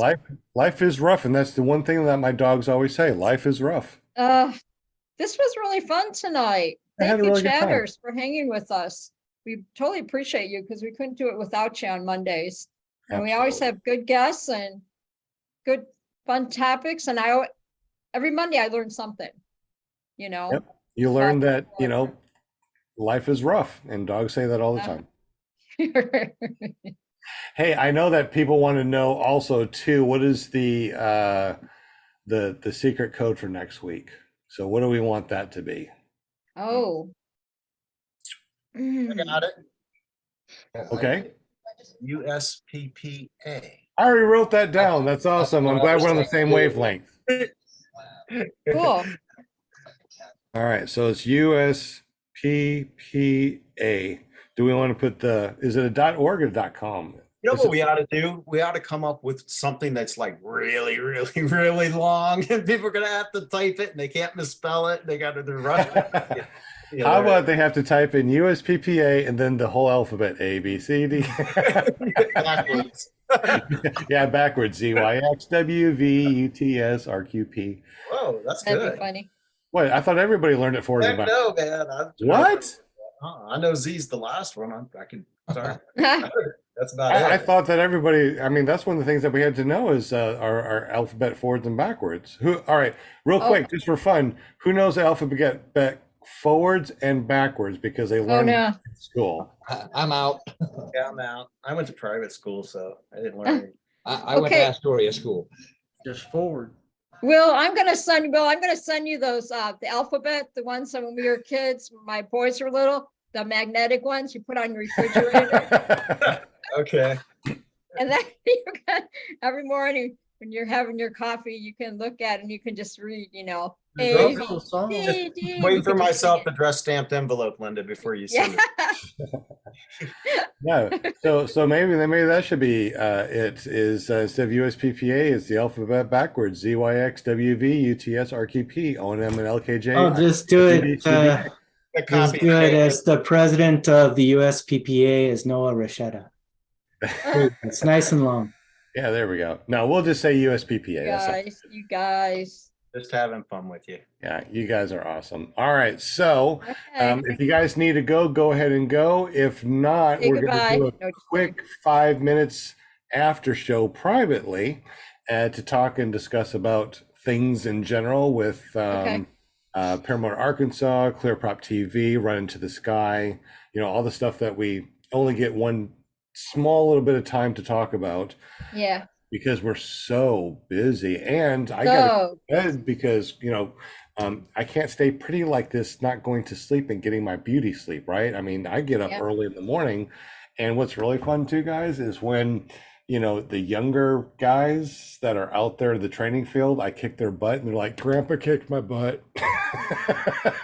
Life is rough, and that's the one thing that my dogs always say. Life is rough. this was really fun tonight. I had Thank a you, really good time. chatters, for hanging with us. We totally appreciate you because we couldn't do it without you on Mondays. And we always Absolutely. have good guests and good fun topics. And every Monday I learn something, Yep. You learn that, life is rough, and dogs say that all the time. Hey, I know that people want to know also too, what is the secret code for next week? So what do we want that to be? Oh. I got it. Okay. USPPA. I already wrote that down. That's awesome. I'm glad we're on the same wavelength. Cool. All right, so it's USPPA. Do we want to put is it a .org or .com? You know Is what it- we ought to do? We ought to come up with something that's like really, really, really long, and people are gonna have to type it, and they can't misspell it. They got to rush it. How about they have to type in USPPA and then the whole alphabet A, B, C, D? backwards? Yeah, backwards. ZYXWVUTSRQP. Whoa, that's That'd good. be funny. What? I thought everybody learned it for us. Heck no, man. What? I know Z's the last one. I can. Sorry, that's about I it. thought that everybody. I mean, that's one of the things that we had to know is our alphabet forwards and backwards. All right, real Oh. quick, just for fun, who knows the alphabet forwards and backwards because they Oh, learned no. in school? I'm out. Yeah, I'm out. I went to private school, so I didn't learn. I went to Okay. Astoria School. Just forward. Will, I'm gonna send you those the alphabet, the ones that when we were kids, when my boys were little, the magnetic ones you put on your refrigerator. Okay. And then you got every morning when you're having your coffee, you can look at and you can just read, There's A, also a B, song. C, D. you Waiting for can just sing myself it. to dress stamped envelope, Linda, before you Yeah. send it. No, so maybe that should be it is instead of USPPA, it's the alphabet backwards: ZYX, WV, UTS, RQP, ONM, and LKJ. I'll just do it. The Just copy do it paste. as the president of the USPPA is Noah Rasheta. It's nice and long. Yeah, there we go. No, we'll just say USPPA. That's You guys. Just having fun with you. yeah, you guys are awesome. All right, so Okay. if you guys need to go ahead and go. If not, Say we're going goodbye. to do No, a just kidding. quick 5 minutes after show privately to talk and discuss about things in general with Okay. Paramount Arkansas, Clear Prop TV, Run Into the Sky, all the stuff that we only get one small little bit of time to talk about Yeah. because we're so busy. And I got So, bed because I can't stay pretty like this, not going to sleep and getting my beauty sleep, right? I mean, I get up Yeah. early in the morning, and what's really fun too, guys, is when the younger guys that are out there in the training field, I kick their butt and they're like, Grandpa kicked my butt. Like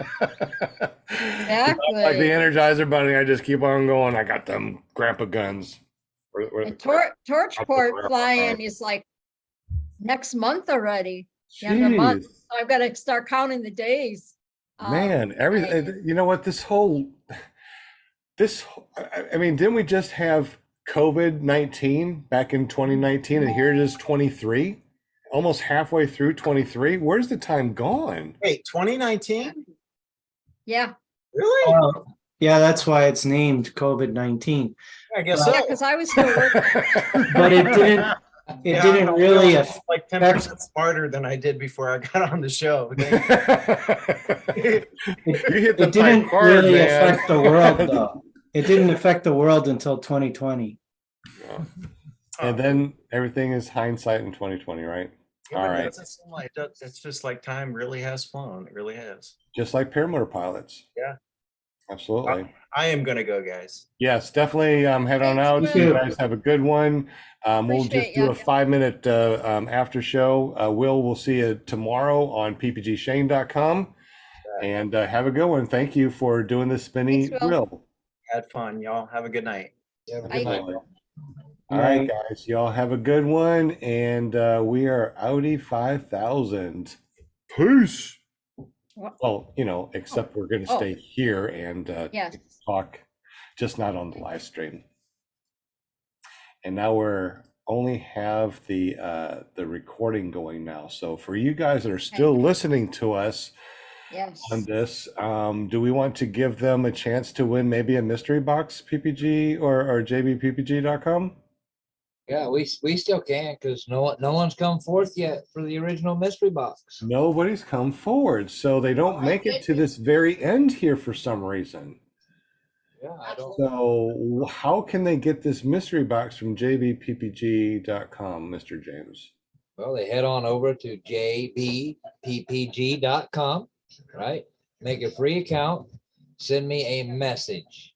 the exactly. Energizer Bunny, I just keep on going. I got them grandpa guns. And Torchport flying is like next month already. The end of the month. Jeez. So I've got to start counting the days. Man, everything, you know what, I mean, didn't we just have COVID-19 back in 2019 and here it is 23, almost halfway through 23. Where's the time gone? Wait, 2019? Yeah. Really? Yeah, that's why it's named COVID-19. I guess Yeah, so. because I was still working. But it didn't Yeah, didn't I'm really feeling affect like 10% smarter than I did before I got on the show. You hit the it didn't pipe hard, really man. affect the world though. It didn't affect the world until 2020. And then everything is hindsight in 2020, right? Yeah, All but right. doesn't seem like that. It's just like time really has flown. It really has. Just like paramotor pilots. Yeah. Absolutely. I am gonna go, guys. Yes, definitely head on out. Thanks, You Will. guys have a good one. We'll just Appreciate do ya. a 5-minute after show. We'll see you tomorrow on ppgshane.com. And have a good one. Thank you for doing this spinny Thanks, Will. wheel. Had fun, y'all. Have a good night. Yeah, have a Bye. good night. All right, guys. Y'all have a good one. And we are Audi 5000. Peace. What? Well, except we're going to Oh. stay here and Yes. talk, just not on the live stream. And now we're only have the recording going now. So for you guys that are still listening to us Yes. on this, do we want to give them a chance to win maybe a mystery box PPG or jbppg.com? Yeah, we still can because no one's come forth yet for the original mystery box. Nobody's come forward, so they don't make it to this very end here for some reason. Yeah, I don't. So how can they get this mystery box from jbppg.com, Mr. James? Well, they head on over to jbppg.com, right? Make a free account, send me a message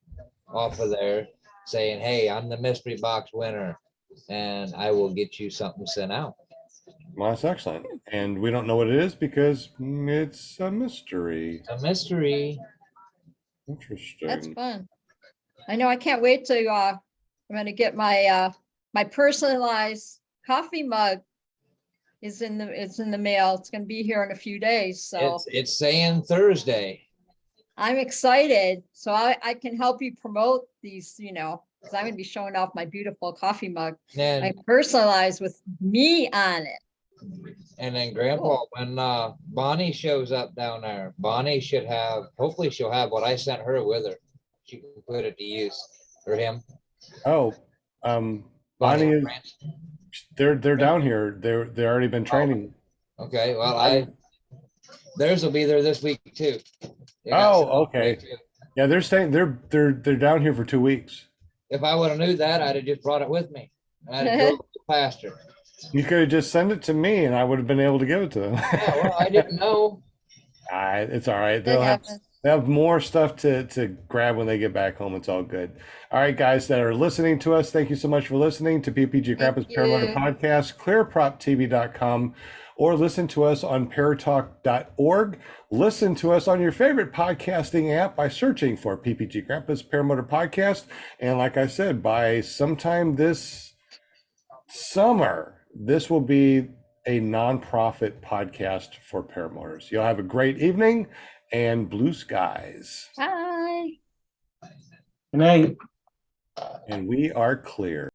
off of there saying, hey, I'm the mystery box winner, and I will get you something sent out. Well, that's excellent. And we don't know what it is because it's a mystery. A mystery. Interesting. That's fun. I know. I can't wait to, I'm gonna get my, my personalized coffee mug it's in the mail. It's gonna be here in a few days. So It's saying Thursday. I'm excited. So I can help you promote these, because I'm gonna be showing off my beautiful coffee mug. I And personalized with me on it. then Grandpa, when Bonnie shows up down there, Bonnie should have, hopefully she'll have what I sent her with her. She can put it to use for him. Oh, Bonnie is, France. they're down here. They're already been training. Okay, well, theirs will be there this week too. They got Oh, some okay. too. Yeah, they're staying. They're down here for 2 weeks. If I would have knew that, I'd have just brought it with me. I'd have drove to the pasture. You could have just sent it to me, and I would have been able to give it to them. Yeah, well, I didn't know. It's all right. That happens. They have more stuff to grab when they get back home. It's all good. All right, guys that are listening to us, thank you so much for listening to PPG Grandpa's Paramotor you. Podcast, clearproptv.com, or listen to us on paratalk.org. Listen to us on your favorite podcasting app by searching for PPG Grandpa's Paramotor Podcast. And like I said, by sometime this summer, this will be a nonprofit podcast for paramotors. You'll have a great evening and blue skies. Bye. Good night. And we are clear.